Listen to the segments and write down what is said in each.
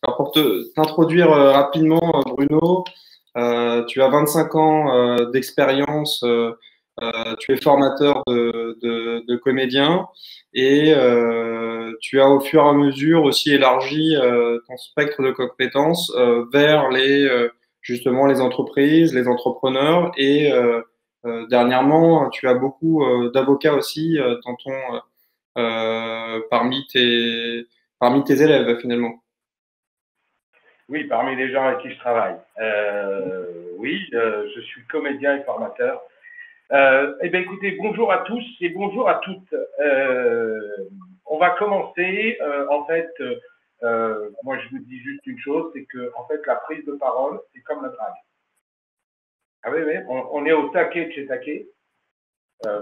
Alors pour t'introduire rapidement, Bruno, tu as 25 ans d'expérience, tu es formateur de comédiens et tu as au fur et à mesure aussi élargi ton spectre de compétences vers justement les entreprises, les entrepreneurs et dernièrement, tu as beaucoup d'avocats aussi parmi tes élèves finalement. Oui, parmi les gens avec qui je travaille. Oui, je suis comédien et formateur. Eh bien, écoutez, bonjour à tous et bonjour à toutes. On va commencer. Moi, je vous dis juste une chose, c'est que, en fait, la prise de parole, c'est comme la drague. Ah oui, oui, on est au taquet de chez taquet.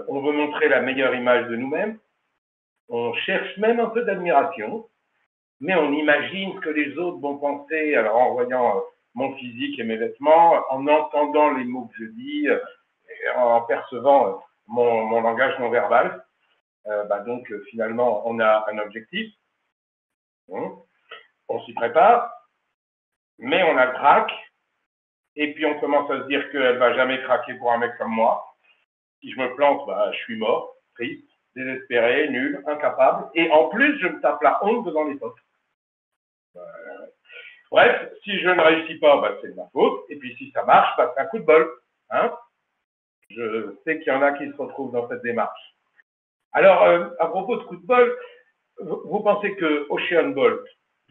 On veut montrer la meilleure image de nous-mêmes. On cherche même un peu d'admiration. Mais on imagine ce que les autres vont penser, alors en voyant mon physique et mes vêtements, en entendant les mots que je dis, et en percevant mon langage non verbal. Donc finalement, on a un objectif, on s'y prépare, mais on a le trac, et puis on commence à se dire qu'elle va jamais craquer pour un mec comme moi. Si je me plante, je suis mort, triste, désespéré, nul, incapable, et en plus, je me tape la honte devant les autres. Bref, si je ne réussis pas, c'est de ma faute. Et puis si ça marche, c'est un coup de bol. Hein, je sais qu'il y en a qui se retrouvent dans cette démarche. Alors, à propos de coup de bol, vous pensez que Usain Bolt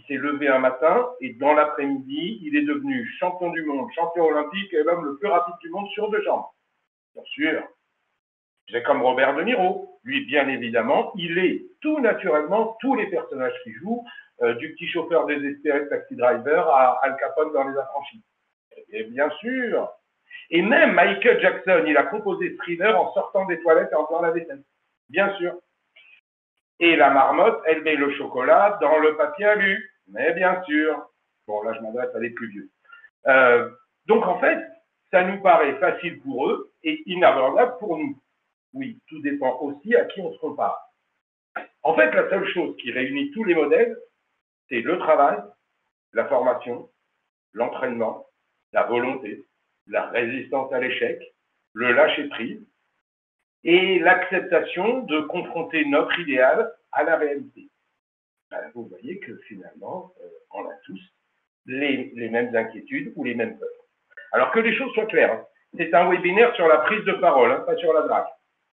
s'est levé un matin et dans l'après-midi, il est devenu champion du monde, champion olympique et l'homme le plus rapide du monde sur 2 jambes. Bien sûr. C'est comme Robert De Niro. Lui, bien évidemment, il est tout naturellement tous les personnages qu'il joue, du petit chauffeur désespéré de Taxi Driver à Al Capone dans Les Affranchis. Et bien sûr. Et même Michael Jackson, il a composé Thriller en sortant des toilettes et en faisant la vaisselle. Bien sûr. Et la marmotte, elle met le chocolat dans le papier alu. Mais bien sûr. Bon, là, je m'adresse à les plus vieux. Donc, en fait, ça nous paraît facile pour eux et inabordable pour nous. Oui, tout dépend aussi à qui on se compare. En fait, la seule chose qui réunit tous les modèles, c'est le travail, la formation, l'entraînement, la volonté, la résistance à l'échec, le lâcher-prise et l'acceptation de confronter notre idéal à la réalité. Vous voyez que finalement, on a tous les mêmes inquiétudes ou les mêmes peurs. Alors que les choses soient claires, c'est un webinaire sur la prise de parole, pas sur la drague.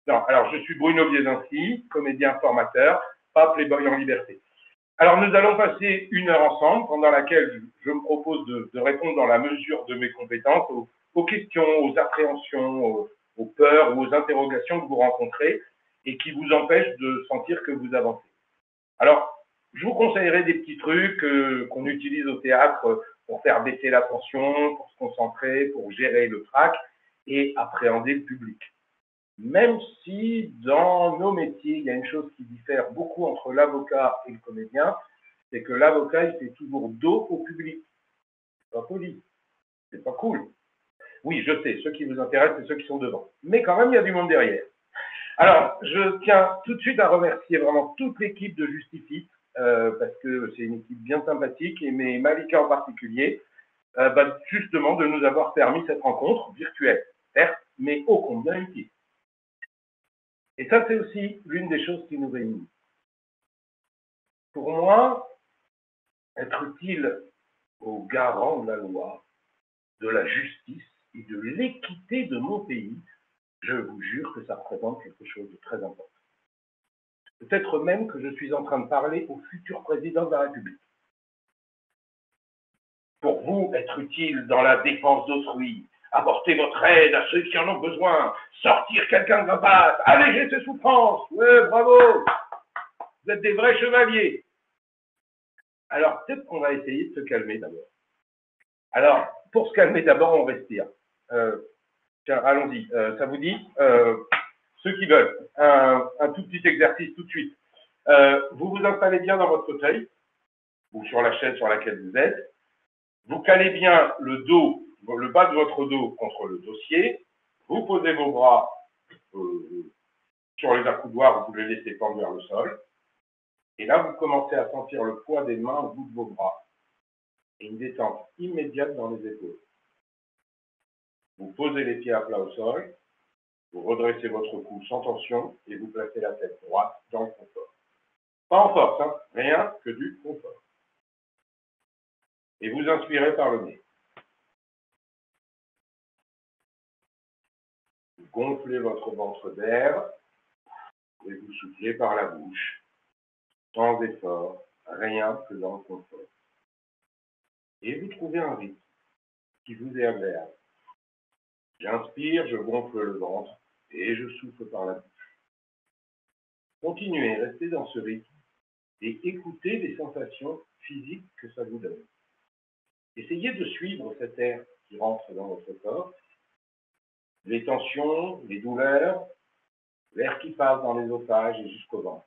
Non, alors je suis Bruno Biesinski, comédien formateur, pas Playboy en liberté. Alors nous allons passer 1 heure ensemble, pendant laquelle je me propose de répondre dans la mesure de mes compétences aux questions, aux appréhensions, aux peurs ou aux interrogations que vous rencontrez et qui vous empêchent de sentir que vous avancez. Alors, je vous conseillerais des petits trucs qu'on utilise au théâtre pour faire baisser la tension, pour se concentrer, pour gérer le trac et appréhender le public. Même si dans nos métiers, il y a une chose qui diffère beaucoup entre l'avocat et le comédien, c'est que l'avocat, il fait toujours dos au public. C'est pas poli, c'est pas cool. Oui, je sais, ceux qui vous intéressent, c'est ceux qui sont devant. Mais quand même, il y a du monde derrière. Alors, je tiens tout de suite à remercier vraiment toute l'équipe de Justifit, parce que c'est une équipe bien sympathique, et mes Malika en particulier, justement de nous avoir permis cette rencontre virtuelle, certes, mais ô combien utile. Et ça, c'est aussi l'une des choses qui nous réunit. Pour moi, être utile aux garants de la loi, de la justice et de l'équité de mon pays, je vous jure que ça représente quelque chose de très important. Peut-être même que je suis en train de parler au futur président de la République. Pour vous, être utile dans la défense d'autrui, apporter votre aide à ceux qui en ont besoin, sortir quelqu'un de l'impasse, alléger ses souffrances. Ouais, bravo! Vous êtes des vrais chevaliers. Alors, peut-être qu'on va essayer de se calmer d'abord. Alors, pour se calmer d'abord, on respire. Tiens, allons-y. Ça vous dit ceux qui veulent, un tout petit exercice tout de suite. Vous vous installez bien dans votre fauteuil ou sur la chaise sur laquelle vous êtes. Vous calez bien le dos, le bas de votre dos contre le dossier. Vous posez vos bras sur les accoudoirs, vous les laissez pendre vers le sol. Et là, vous commencez à sentir le poids des mains au bout de vos bras. et une détente immédiate dans les épaules. Vous posez les pieds à plat au sol, vous redressez votre cou sans tension et vous placez la tête droite dans le confort. Pas en force, hein, rien que du confort. Et vous inspirez par le nez. Vous gonflez votre ventre d'air et vous soufflez par la bouche, sans effort, rien que dans le confort. Et vous trouvez un rythme qui vous est agréable. J'inspire, je gonfle le ventre et je souffle par la bouche. Continuez, restez dans ce rythme et écoutez les sensations physiques que ça vous donne. Essayez de suivre cet air qui rentre dans votre corps, les tensions, les douleurs, l'air qui passe dans l'œsophage et jusqu'au ventre.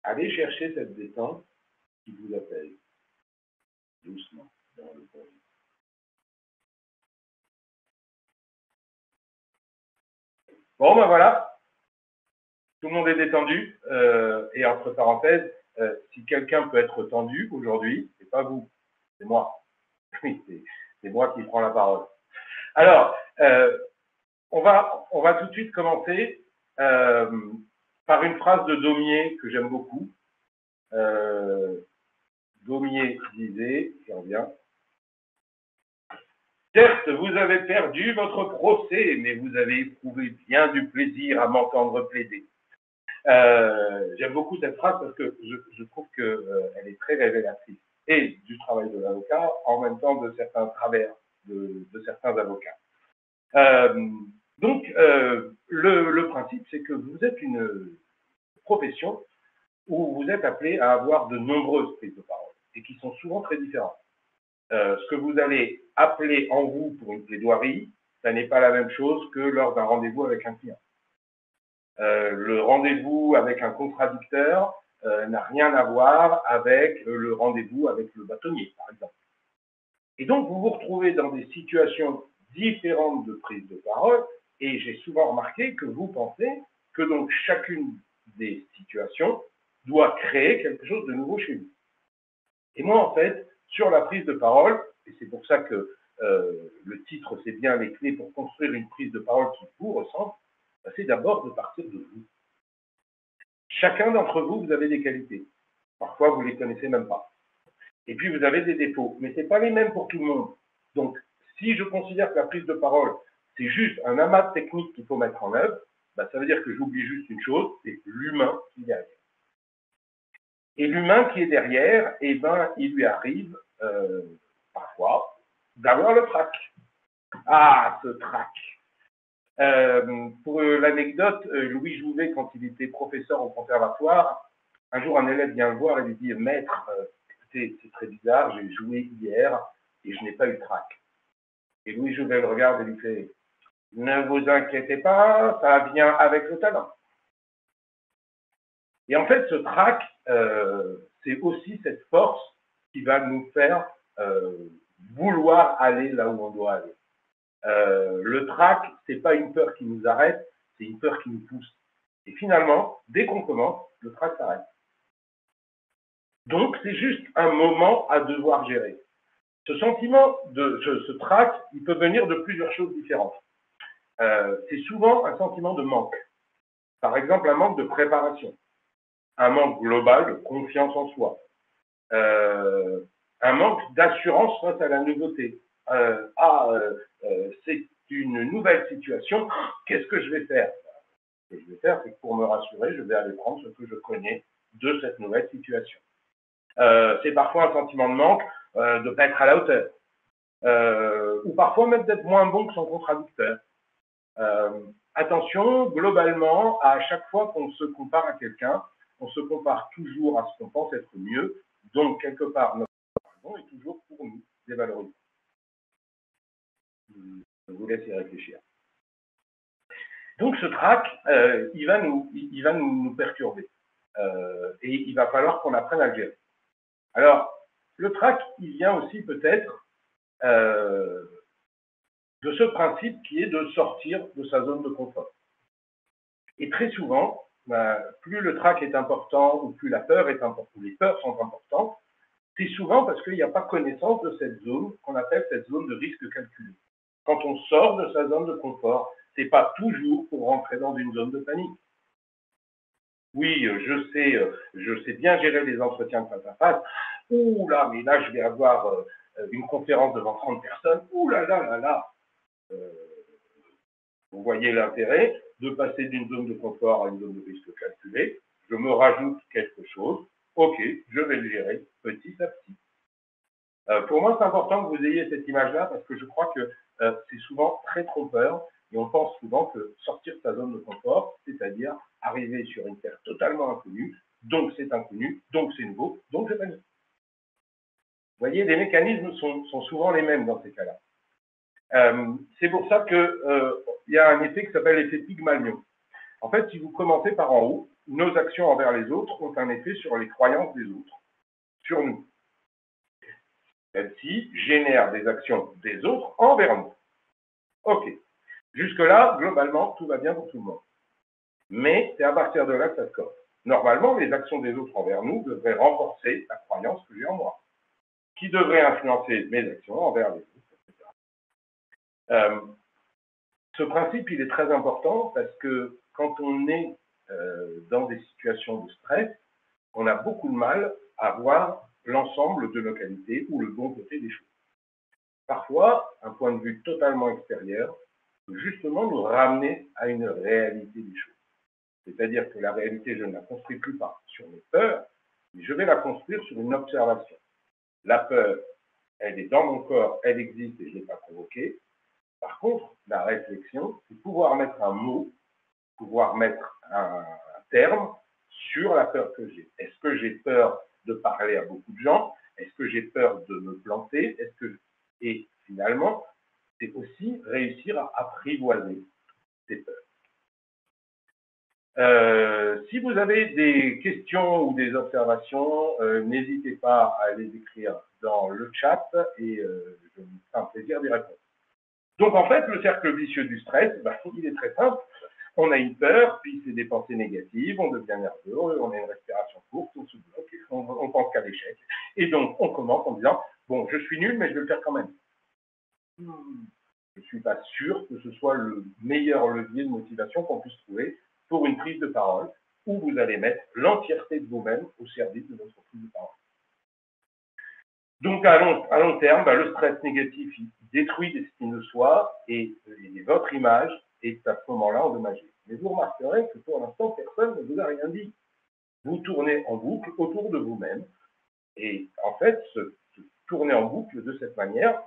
Allez chercher cette détente qui vous appelle, doucement, dans le corps. Bon, ben voilà, tout le monde est détendu. Et entre parenthèses, si quelqu'un peut être tendu aujourd'hui, c'est pas vous, c'est moi. Oui, c'est moi qui prends la parole. Alors, on va tout de suite commencer par une phrase de Daumier que j'aime beaucoup. Daumier disait, je reviens, certes, vous avez perdu votre procès, mais vous avez éprouvé bien du plaisir à m'entendre plaider. J'aime beaucoup cette phrase parce que je trouve qu'elle est très révélatrice et du travail de l'avocat, en même temps de certains travers de certains avocats. Donc, le principe, c'est que vous êtes une profession où vous êtes appelé à avoir de nombreuses prises de parole et qui sont souvent très différentes. Ce que vous allez appeler en vous pour une plaidoirie, ça n'est pas la même chose que lors d'un rendez-vous avec un client. Le rendez-vous avec un contradicteur n'a rien à voir avec le rendez-vous avec le bâtonnier, par exemple. Et donc, vous vous retrouvez dans des situations différentes de prise de parole, et j'ai souvent remarqué que vous pensez que donc chacune des situations doit créer quelque chose de nouveau chez vous. Et moi, en fait, sur la prise de parole, et c'est pour ça que le titre, c'est bien les clés pour construire une prise de parole qui vous ressemble, c'est d'abord de partir de vous. Chacun d'entre vous, vous avez des qualités. Parfois, vous ne les connaissez même pas. Et puis, vous avez des défauts. Mais ce n'est pas les mêmes pour tout le monde. Donc, si je considère que la prise de parole, c'est juste un amas de techniques qu'il faut mettre en œuvre, bah, ça veut dire que j'oublie juste une chose, c'est l'humain qui est derrière. Et l'humain qui est derrière, eh ben, il lui arrive parfois d'avoir le trac. Ah, ce trac. Pour l'anecdote, Louis Jouvet, quand il était professeur au conservatoire, un jour un élève vient le voir et lui dit « Maître, écoutez, c'est très bizarre, j'ai joué hier et je n'ai pas eu de trac. » Et Louis Jouvet le regarde et lui fait « Ne vous inquiétez pas, ça vient avec le talent. » Et en fait, ce trac, c'est aussi cette force qui va nous faire vouloir aller là où on doit aller. Le trac, c'est pas une peur qui nous arrête, c'est une peur qui nous pousse. Et finalement, dès qu'on commence, le trac s'arrête. Donc, c'est juste un moment à devoir gérer. Ce sentiment ce trac, il peut venir de plusieurs choses différentes. C'est souvent un sentiment de manque. Par exemple, un manque de préparation, un manque global de confiance en soi, un manque d'assurance face à la nouveauté. C'est une nouvelle situation, qu'est-ce que je vais faire? Ce que je vais faire, c'est que pour me rassurer, je vais aller prendre ce que je connais de cette nouvelle situation. C'est parfois un sentiment de manque, de ne pas être à la hauteur, ou parfois même d'être moins bon que son contradicteur. Attention, globalement, à chaque fois qu'on se compare à quelqu'un, on se compare toujours à ce qu'on pense être mieux, donc quelque part, notre comparaison est toujours pour nous dévalorisée. Je vous laisse y réfléchir. Donc ce trac, il va nous perturber et il va falloir qu'on apprenne à le gérer. Alors, le trac, il vient aussi peut-être de ce principe qui est de sortir de sa zone de confort. Et très souvent, plus le trac est important ou plus la peur est importante, ou les peurs sont importantes, C'est souvent parce qu'il n'y a pas connaissance de cette zone qu'on appelle cette zone de risque calculé. Quand on sort de sa zone de confort, ce n'est pas toujours pour rentrer dans une zone de panique. Oui, je sais bien gérer les entretiens de face à face. Ouh là, mais là, je vais avoir une conférence devant 30 personnes. Ouh là là là là. Vous voyez l'intérêt de passer d'une zone de confort à une zone de risque calculé. Je me rajoute quelque chose. OK, je vais le gérer petit à petit. Pour moi, c'est important que vous ayez cette image-là parce que je crois que c'est souvent très trompeur et on pense souvent que sortir de sa zone de confort, c'est-à-dire arriver sur une terre totalement inconnue, donc c'est inconnu, donc c'est nouveau, donc je panique. Vous voyez, les mécanismes sont souvent les mêmes dans ces cas-là. C'est pour ça qu'il y a un effet qui s'appelle l'effet Pygmalion. En fait, si vous commencez par en haut, nos actions envers les autres ont un effet sur les croyances des autres, sur nous. Celles-ci génèrent des actions des autres envers nous. OK. Jusque-là, globalement, tout va bien pour tout le monde. Mais c'est à partir de là que ça se corse. Normalement, les actions des autres envers nous devraient renforcer la croyance que j'ai en moi, qui devrait influencer mes actions envers les autres, etc. Ce principe, il est très important parce que quand on est dans des situations de stress, on a beaucoup de mal à voir l'ensemble de nos qualités ou le bon côté des choses. Parfois, un point de vue totalement extérieur peut justement nous ramener à une réalité des choses. C'est-à-dire que la réalité, je ne la construis plus pas sur mes peurs, mais je vais la construire sur une observation. La peur, elle est dans mon corps, elle existe et je ne l'ai pas provoquée. Par contre, la réflexion, c'est pouvoir mettre un mot, pouvoir mettre un terme sur la peur que j'ai. Est-ce que j'ai peur de parler à beaucoup de gens? Est-ce que j'ai peur de me planter? Et finalement, c'est aussi réussir à apprivoiser ces peurs. Si vous avez des questions ou des observations, n'hésitez pas à les écrire dans le chat et je me ferai un plaisir d'y répondre. Donc en fait, le cercle vicieux du stress, il est très simple. On a une peur, puis c'est des pensées négatives, on devient nerveux, on a une respiration courte, on se bloque, on pense qu'à l'échec. Et donc on commence en disant, bon, je suis nul, mais je vais le faire quand même. Je ne suis pas sûr que ce soit le meilleur levier de motivation qu'on puisse trouver pour une prise de parole où vous allez mettre l'entièreté de vous-même au service de votre prise de parole. Donc, à long terme, le stress négatif il détruit l'estime de soi et votre image est à ce moment-là endommagée. Mais vous remarquerez que pour l'instant, personne ne vous a rien dit. Vous tournez en boucle autour de vous-même. Et en fait, se tourner en boucle de cette manière,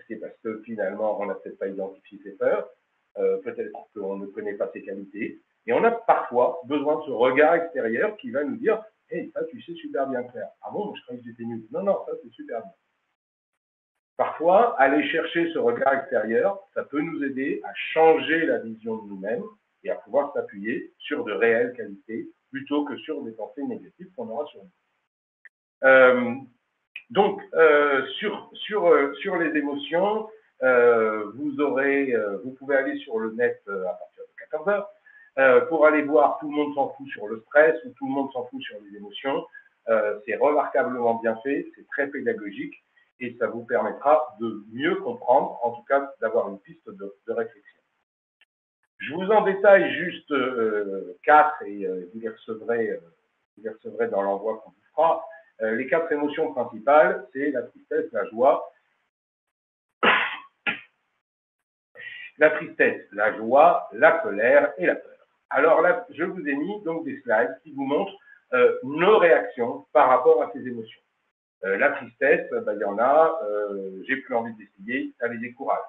c'est parce que finalement, on n'a peut-être pas identifié ses peurs, peut-être qu'on ne connaît pas ses qualités, et on a parfois besoin de ce regard extérieur qui va nous dire « Hey, ça, tu sais super bien faire. » Ah bon, je croyais que j'étais nul. Non, non, ça, c'est super bien. Parfois, aller chercher ce regard extérieur, ça peut nous aider à changer la vision de nous-mêmes et à pouvoir s'appuyer sur de réelles qualités plutôt que sur des pensées négatives qu'on aura sur nous. Donc, sur les émotions, vous pouvez aller sur le net à partir de 14 heures pour aller voir Tout le monde s'en fout sur le stress ou Tout le monde s'en fout sur les émotions. C'est remarquablement bien fait, c'est très pédagogique et ça vous permettra de mieux comprendre, en tout cas d'avoir une piste de réflexion. Je vous en détaille juste 4 et vous les recevrez dans l'envoi qu'on vous fera. Les 4 émotions principales, c'est la tristesse, la joie. La tristesse, la joie, la colère et la peur. Alors là, je vous ai mis donc des slides qui vous montrent nos réactions par rapport à ces émotions. La tristesse, il y en a, j'ai plus envie d'essayer, ça les décourage.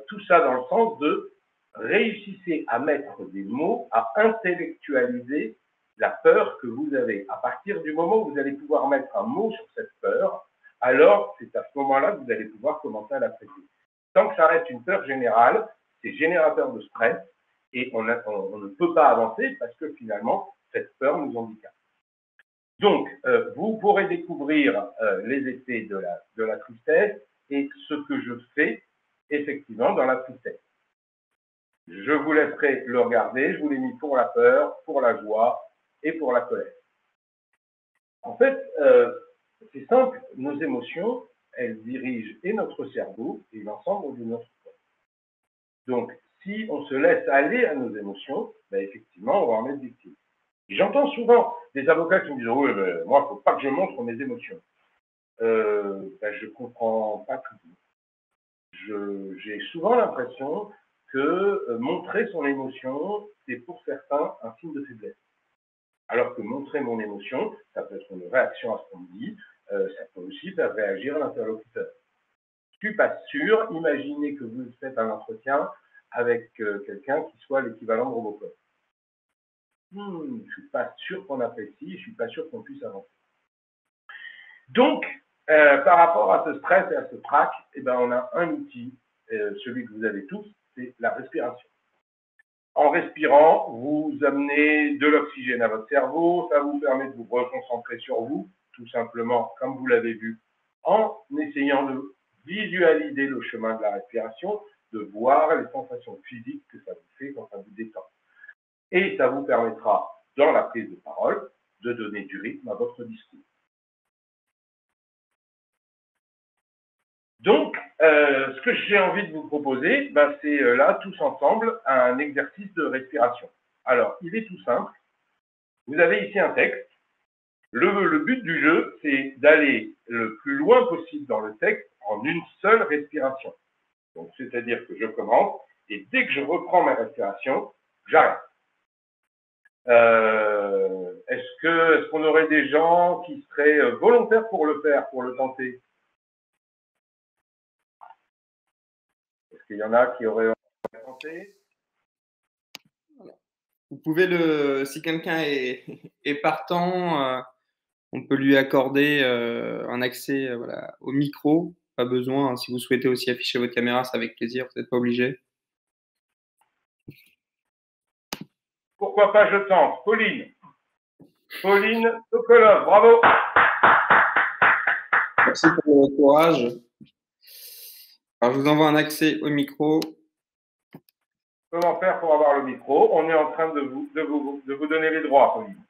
Tout ça dans le sens de réussissez à mettre des mots, à intellectualiser la peur que vous avez. À partir du moment où vous allez pouvoir mettre un mot sur cette peur, alors c'est à ce moment-là que vous allez pouvoir commencer à la traiter. Tant que ça reste une peur générale, c'est générateur de stress et on ne peut pas avancer parce que finalement, cette peur nous handicape. Donc, vous pourrez découvrir les effets de la tristesse et ce que je fais effectivement dans la tristesse. Je vous laisserai le regarder, je vous l'ai mis pour la peur, pour la joie et pour la colère. En fait, c'est simple, nos émotions, elles dirigent et notre cerveau et l'ensemble de notre corps. Donc, si on se laisse aller à nos émotions, ben effectivement, on va en être victime. J'entends souvent des avocats qui me disent « Oui, ben, moi, il ne faut pas que je montre mes émotions. » Ben, je ne comprends pas tout. J'ai souvent l'impression que montrer son émotion, c'est pour certains un signe de faiblesse. Alors que montrer mon émotion, ça peut être une réaction à ce qu'on me dit, ça peut aussi faire réagir l'interlocuteur. Je ne suis pas sûr, imaginez que vous faites un entretien avec quelqu'un qui soit l'équivalent de Robocop. Je ne suis pas sûr qu'on apprécie, je ne suis pas sûr qu'on puisse avancer. Donc, par rapport à ce stress et à ce trac, eh ben, on a un outil, celui que vous avez tous, c'est la respiration. En respirant, vous amenez de l'oxygène à votre cerveau, ça vous permet de vous reconcentrer sur vous, tout simplement, comme vous l'avez vu, en essayant de visualiser le chemin de la respiration, de voir les sensations physiques que ça vous fait quand ça vous détend. Et ça vous permettra, dans la prise de parole, de donner du rythme à votre discours. Donc, ce que j'ai envie de vous proposer, ben, c'est là, tous ensemble, un exercice de respiration. Alors, il est tout simple. Vous avez ici un texte. Le but du jeu, c'est d'aller le plus loin possible dans le texte en une seule respiration. Donc, c'est-à-dire que je commence et dès que je reprends ma respiration, j'arrête. Est-ce qu'on aurait des gens qui seraient volontaires pour le faire, pour le tenter? Est-ce qu'il y en a qui auraient tenté? Vous pouvez si quelqu'un est partant, on peut lui accorder un accès voilà, au micro. Pas besoin. Hein, si vous souhaitez aussi afficher votre caméra, c'est avec plaisir. Vous n'êtes pas obligé. Pourquoi pas, je tente. Pauline Sokolov, bravo. Merci pour votre courage. Alors, je vous envoie un accès au micro. Comment faire pour avoir le micro? On est en train de vous donner les droits, Pauline.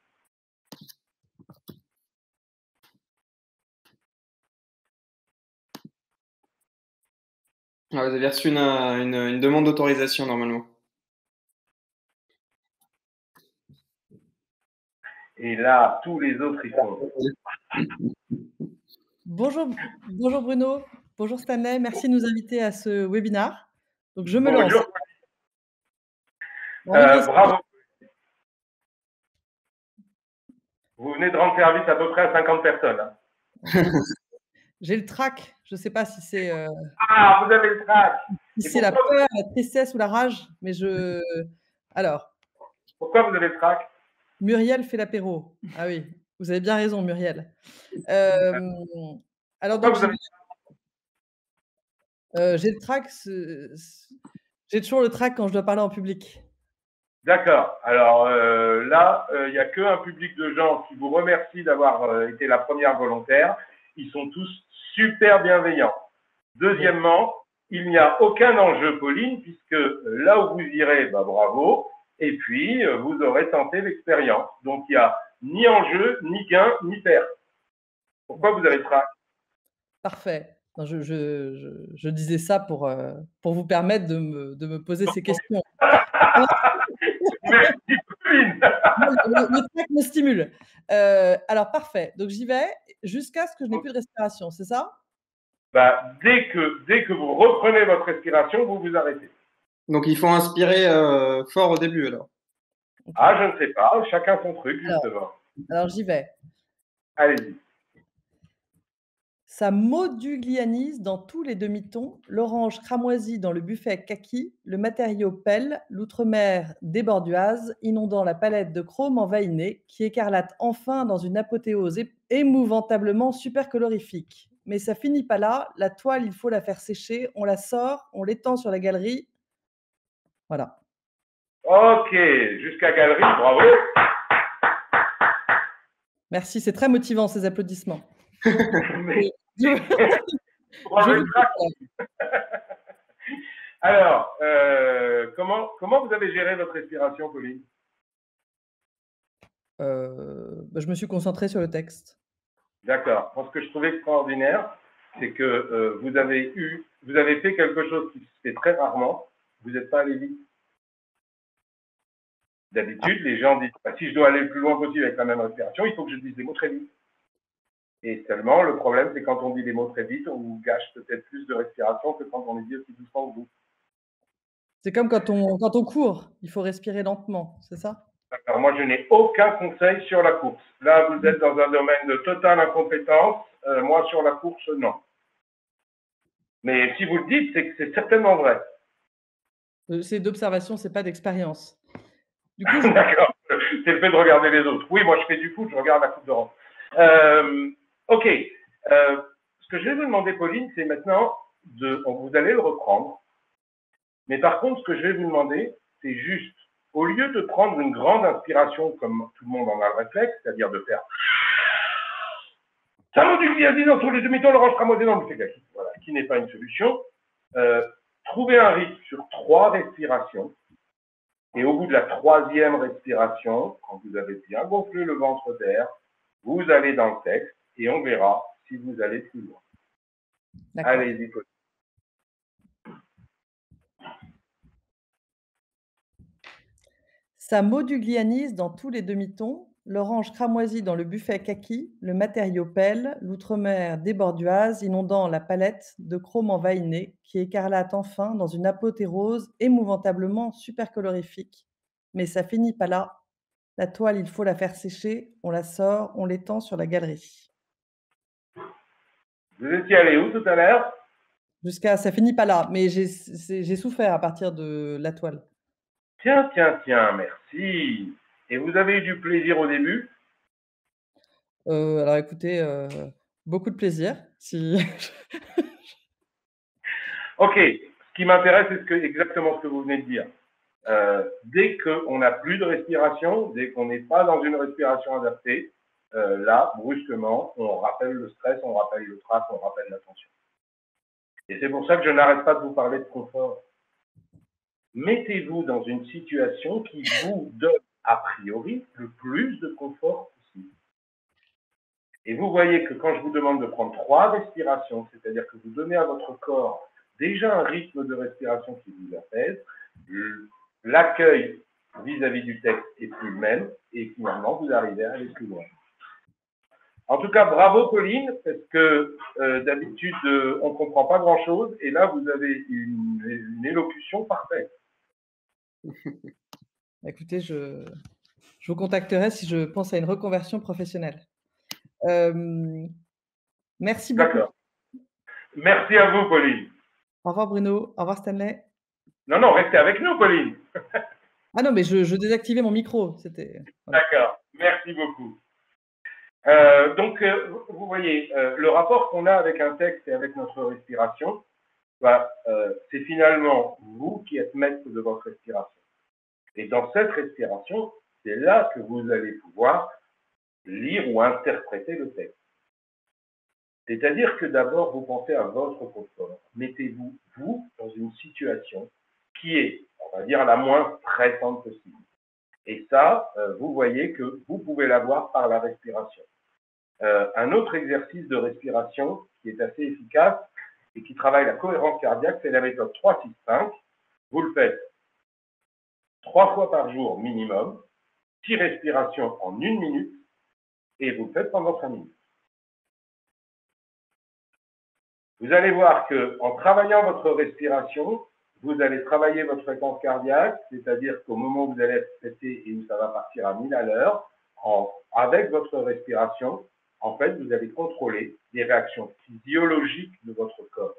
Ah, vous avez reçu une demande d'autorisation normalement. Et là, tous les autres, ils sont. Bonjour Bruno, bonjour Stanley, merci de nous inviter à ce webinaire. Donc je me lance. Bravo. Vous venez de rendre service à peu près à 50 personnes. Hein. J'ai le trac, je ne sais pas si c'est. Ah, vous avez le trac. Si c'est la peur, la tristesse ou la rage, mais je. Alors. Pourquoi vous avez le trac? Muriel fait l'apéro. Ah oui, vous avez bien raison, Muriel. Alors donc. J'ai le trac. J'ai toujours le trac quand je dois parler en public. D'accord. Alors là, il n'y a qu'un public de gens qui vous remercie d'avoir été la première volontaire. Ils sont tous super bienveillants. Deuxièmement, il n'y a aucun enjeu, Pauline, puisque là où vous irez, bah, bravo. Et puis, vous aurez tenté l'expérience. Donc, il n'y a ni enjeu, ni gain, ni perte. Pourquoi vous avez le trac? Parfait. Non, je disais ça pour vous permettre de me poser ces questions. Merci, Pauline. Le trac me stimule. Alors, parfait. Donc, j'y vais jusqu'à ce que je n'ai plus de respiration, c'est ça? Bah, dès que vous reprenez votre respiration, vous vous arrêtez. Donc, il faut inspirer fort au début, alors. Okay. Ah, je ne sais pas. Chacun son truc, justement. Alors j'y vais. Allez-y. Ça moduglianise dans tous les demi-tons, l'orange cramoisie dans le buffet kaki, le matériau pèle, l'outre-mer déborduase, inondant la palette de chrome envahiné, qui écarlate enfin dans une apothéose émouvantablement super colorifique. Mais ça finit pas là, la toile, il faut la faire sécher, on la sort, on l'étend sur la galerie. Voilà. Ok, jusqu'à galerie, bravo. Merci, c'est très motivant ces applaudissements. Alors, comment vous avez géré votre respiration, Pauline? Je me suis concentrée sur le texte. D'accord. Moi, ce que je trouve extraordinaire, c'est que vous avez fait quelque chose qui se fait très rarement. Vous n'êtes pas allé vite. D'habitude, les gens disent, bah, si je dois aller le plus loin possible avec la même respiration, il faut que je dise les mots très vite. Et seulement, le problème, c'est quand on dit les mots très vite, on gâche peut-être plus de respiration que quand on les dit aussi doucement que vous. C'est comme quand on court, il faut respirer lentement, c'est ça? Alors, moi, je n'ai aucun conseil sur la course. Là, vous êtes dans un domaine de totale incompétence. Moi, sur la course, non. Mais si vous le dites, c'est que c'est certainement vrai. C'est d'observation, c'est pas d'expérience. Du coup, je D'accord. C'est le fait de regarder les autres. Oui, moi, je fais du foot, je regarde la Coupe d'Europe. Ok. Ce que je vais vous demander, Pauline, c'est maintenant vous allez le reprendre. Mais par contre, ce que je vais vous demander, c'est juste, au lieu de prendre une grande inspiration, comme tout le monde en a le réflexe, c'est-à-dire de faire ça du gliadine dans tous les demi-temps, l'orange cramoisé dans le fégaci, voilà, qui n'est pas une solution. Trouvez un rythme sur 3 respirations. Et au bout de la 3e respiration, quand vous avez bien gonflé le ventre d'air, vous allez dans le texte et on verra si vous allez plus loin. Allez-y, Pauline. Ça moduglianise dans tous les demi-tons, l'orange cramoisie dans le buffet kaki, le matériau pèle, l'outremer déborduase inondant la palette de chrome envahainé qui écarlate enfin dans une apothéose émouvantablement supercolorifique. Mais ça finit pas là. La toile, il faut la faire sécher, on la sort, on l'étend sur la galerie. Vous étiez allé où tout à l'heure? Jusqu'à ça finit pas là, mais j'ai souffert à partir de la toile. Tiens, merci. Et vous avez eu du plaisir au début? Alors écoutez, beaucoup de plaisir. Si Ok, ce qui m'intéresse, c'est exactement ce que vous venez de dire. Dès qu'on n'a plus de respiration, dès qu'on n'est pas dans une respiration adaptée, là, brusquement, on rappelle le stress, on rappelle le trac, on rappelle la tension. Et c'est pour ça que je n'arrête pas de vous parler de confort. Mettez-vous dans une situation qui vous donne, a priori, le plus de confort possible. Et vous voyez que quand je vous demande de prendre 3 respirations, c'est-à-dire que vous donnez à votre corps déjà un rythme de respiration qui vous apaise, l'accueil vis-à-vis du texte est plus le même, et finalement, vous arrivez à aller plus loin. En tout cas, bravo Pauline, parce que d'habitude, on ne comprend pas grand-chose, et là, vous avez une élocution parfaite. Écoutez, je vous contacterai si je pense à une reconversion professionnelle. Merci beaucoup. D'accord. Merci à vous, Pauline. Au revoir Bruno. Au revoir Stanley. Non, restez avec nous, Pauline. Ah non, mais je désactivais mon micro. Voilà. D'accord. Merci beaucoup. Donc, vous voyez, le rapport qu'on a avec un texte et avec notre respiration, c'est finalement vous qui êtes maître de votre respiration. Et dans cette respiration, c'est là que vous allez pouvoir lire ou interpréter le texte. C'est-à-dire que d'abord, vous pensez à votre confort. Mettez-vous, vous, dans une situation qui est, on va dire, la moins stressante possible. Et ça, vous voyez que vous pouvez l'avoir par la respiration. Un autre exercice de respiration qui est assez efficace et qui travaille la cohérence cardiaque, c'est la méthode 3-6-5. Vous le faites 3 fois par jour minimum, 6 respirations en 1 minute, et vous le faites pendant 5 minutes. Vous allez voir qu'en travaillant votre respiration, vous allez travailler votre fréquence cardiaque, c'est-à-dire qu'au moment où vous allez être stressé et où ça va partir à 1000 à l'heure, avec votre respiration, en fait, vous allez contrôler les réactions physiologiques de votre corps.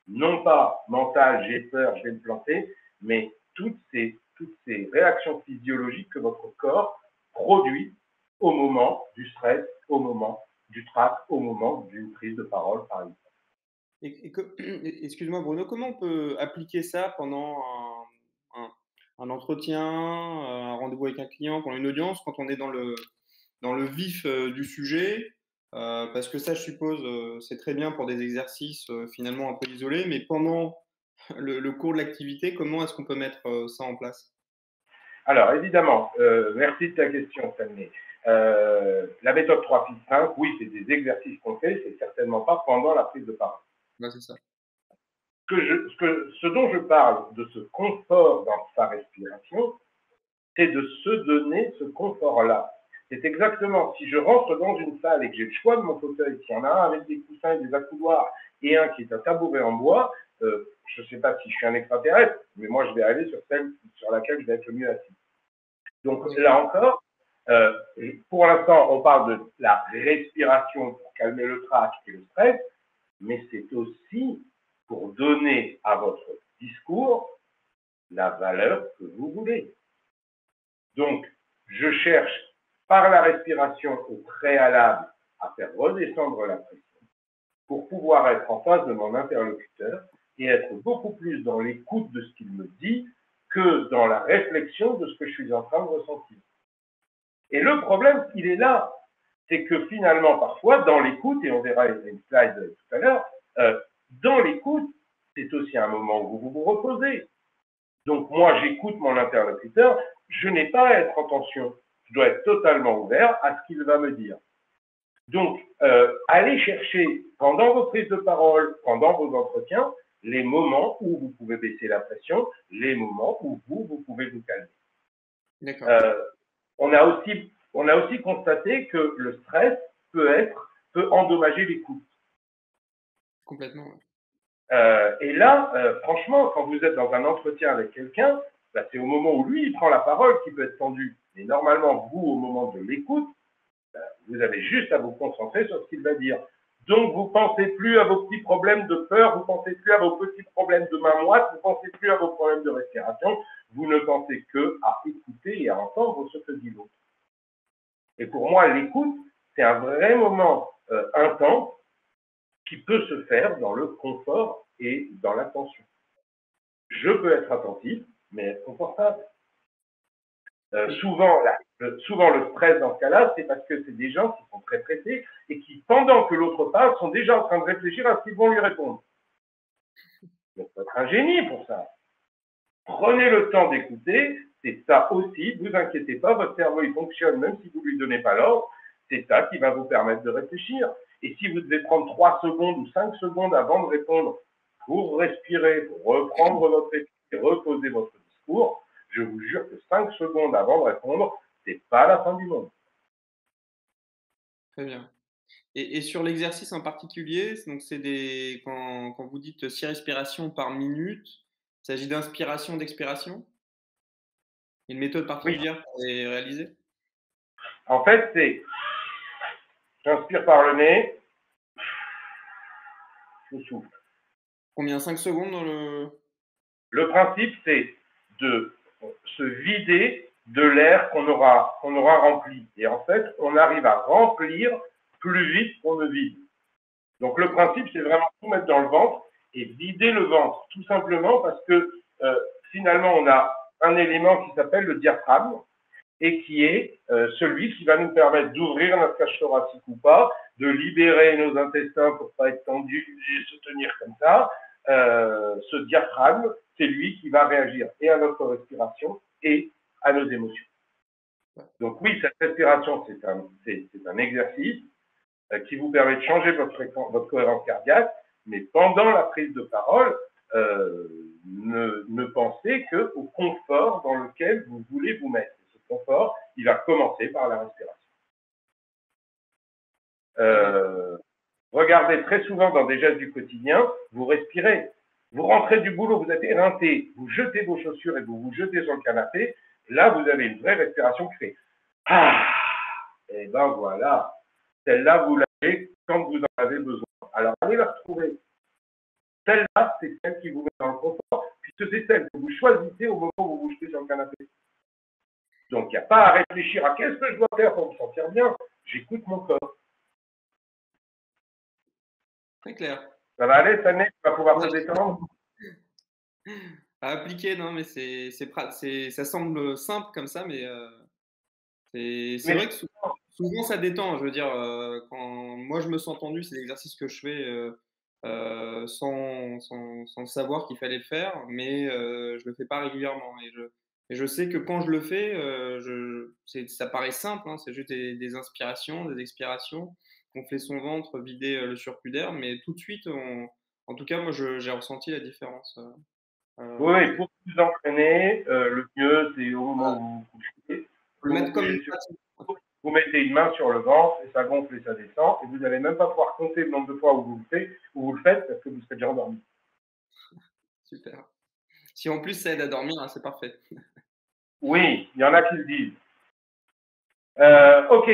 Non pas mentales, j'ai peur, je vais me planter, mais toutes ces réactions physiologiques que votre corps produit au moment du stress, au moment du trac, au moment d'une prise de parole, par exemple. Excuse-moi Bruno, comment on peut appliquer ça pendant un entretien, un rendez-vous avec un client, pendant une audience, quand on est dans le vif du sujet? Parce que ça, je suppose, c'est très bien pour des exercices finalement un peu isolés, mais pendant le cours de l'activité, comment est-ce qu'on peut mettre ça en place? Alors, évidemment, merci de ta question, Stanley. La méthode 3-6-5, oui, c'est des exercices qu'on fait, c'est certainement pas pendant la prise de parole. Ouais, c'est ça. Ce dont je parle, de ce confort dans sa respiration, c'est de se donner ce confort-là. C'est exactement, si je rentre dans une salle et que j'ai le choix de mon fauteuil, s'il y en a un avec des coussins et des accoudoirs et un qui est un tabouret en bois, je ne sais pas si je suis un extraterrestre, mais moi je vais aller sur celle sur laquelle je vais être le mieux assis. Donc là encore, pour l'instant, on parle de la respiration pour calmer le trac et le stress, mais c'est aussi pour donner à votre discours la valeur que vous voulez. Donc, je cherche par la respiration au préalable à faire redescendre la pression pour pouvoir être en face de mon interlocuteur et être beaucoup plus dans l'écoute de ce qu'il me dit que dans la réflexion de ce que je suis en train de ressentir. Et le problème, il est là, c'est que finalement, parfois, dans l'écoute, et on verra une slide tout à l'heure, dans l'écoute, c'est aussi un moment où vous vous reposez. Donc moi, j'écoute mon interlocuteur, je n'ai pas à être en tension, je dois être totalement ouvert à ce qu'il va me dire. Donc, allez chercher pendant vos prises de parole, pendant vos entretiens, les moments où vous pouvez baisser la pression, les moments où vous pouvez vous calmer. D'accord. On a aussi constaté que le stress peut endommager l'écoute. Complètement. Ouais. Et là, franchement, quand vous êtes dans un entretien avec quelqu'un, bah, c'est au moment où lui, il prend la parole qui peut être tendu. Mais normalement, vous, au moment de l'écoute, bah, vous avez juste à vous concentrer sur ce qu'il va dire. Donc, vous ne pensez plus à vos petits problèmes de peur, vous ne pensez plus à vos petits problèmes de main moite, vous ne pensez plus à vos problèmes de respiration, vous ne pensez que à écouter et à entendre ce que dit l'autre. Et pour moi, l'écoute, c'est un vrai moment intense qui peut se faire dans le confort et dans l'attention. Je peux être attentif, mais être confortable. Souvent, le stress dans ce cas-là, c'est parce que c'est des gens qui sont très pressés et qui, pendant que l'autre parle, sont déjà en train de réfléchir à ce qu'ils vont lui répondre. Il faut être un génie pour ça. Prenez le temps d'écouter, c'est ça aussi, ne vous inquiétez pas, votre cerveau il fonctionne même si vous ne lui donnez pas l'ordre, c'est ça qui va vous permettre de réfléchir. Et si vous devez prendre 3 secondes ou 5 secondes avant de répondre pour respirer, pour reprendre votre esprit, reposer votre discours, je vous jure que 5 secondes avant de répondre, c'est pas la fin du monde. Très bien. Et sur l'exercice en particulier, donc quand vous dites 6 respirations par minute, il s'agit d'inspiration, d'expiration? Une méthode particulière Oui. pour les réaliser? En fait, c'est j'inspire par le nez, je souffle. Combien? 5 secondes dans le… Le principe, c'est de se vider de l'air qu'on aura rempli. Et en fait, on arrive à remplir plus vite qu'on ne vide. Donc le principe, c'est vraiment tout mettre dans le ventre et vider le ventre, tout simplement parce que finalement, on a un élément qui s'appelle le diaphragme et qui est celui qui va nous permettre d'ouvrir notre cage thoracique ou pas, de libérer nos intestins pour pas être tendus et se tenir comme ça. Ce diaphragme, c'est lui qui va réagir et à notre respiration et à nos émotions. Donc oui, cette respiration, c'est un exercice qui vous permet de changer votre cohérence cardiaque, mais pendant la prise de parole, ne pensez qu'au confort dans lequel vous voulez vous mettre. Et ce confort, il va commencer par la respiration. Regardez très souvent dans des gestes du quotidien, vous respirez. Vous rentrez du boulot, vous êtes éreinté, vous jetez vos chaussures et vous vous jetez sur le canapé. Là, vous avez une vraie respiration qui fait « Ah !» Et ben voilà, celle-là, vous l'avez quand vous en avez besoin. Alors, allez la retrouver. Celle-là, c'est celle qui vous met dans le confort, puisque c'est celle que vous choisissez au moment où vous vous jetez sur le canapé. Donc, il n'y a pas à réfléchir à qu'est-ce que je dois faire pour me sentir bien. J'écoute mon corps. Très clair. Ça va aller, Sané? Tu vas pouvoir te détendre? À appliquer, non, mais ça semble simple comme ça, mais c'est vrai que souvent ça détend. Je veux dire, quand moi je me sens tendu, c'est l'exercice que je fais sans savoir qu'il fallait le faire, mais je le fais pas régulièrement. Et Et je sais que quand je le fais, ça paraît simple, hein, c'est juste des inspirations, des expirations. On fait son ventre, vider le surplus d'air, mais tout de suite, en tout cas, moi, j'ai ressenti la différence. Oui, pour vous entraîner, le mieux, c'est au moment Voilà. où vous couchez, Faut le vous mettre vous comme couchez une sur pratique. vous mettez une main sur le ventre et ça gonfle et ça descend et vous n'allez même pas pouvoir compter le nombre de fois où vous le faites parce que vous serez déjà endormi. Super. Si en plus ça aide à dormir, hein, c'est parfait. Oui, il y en a qui le disent. Ok,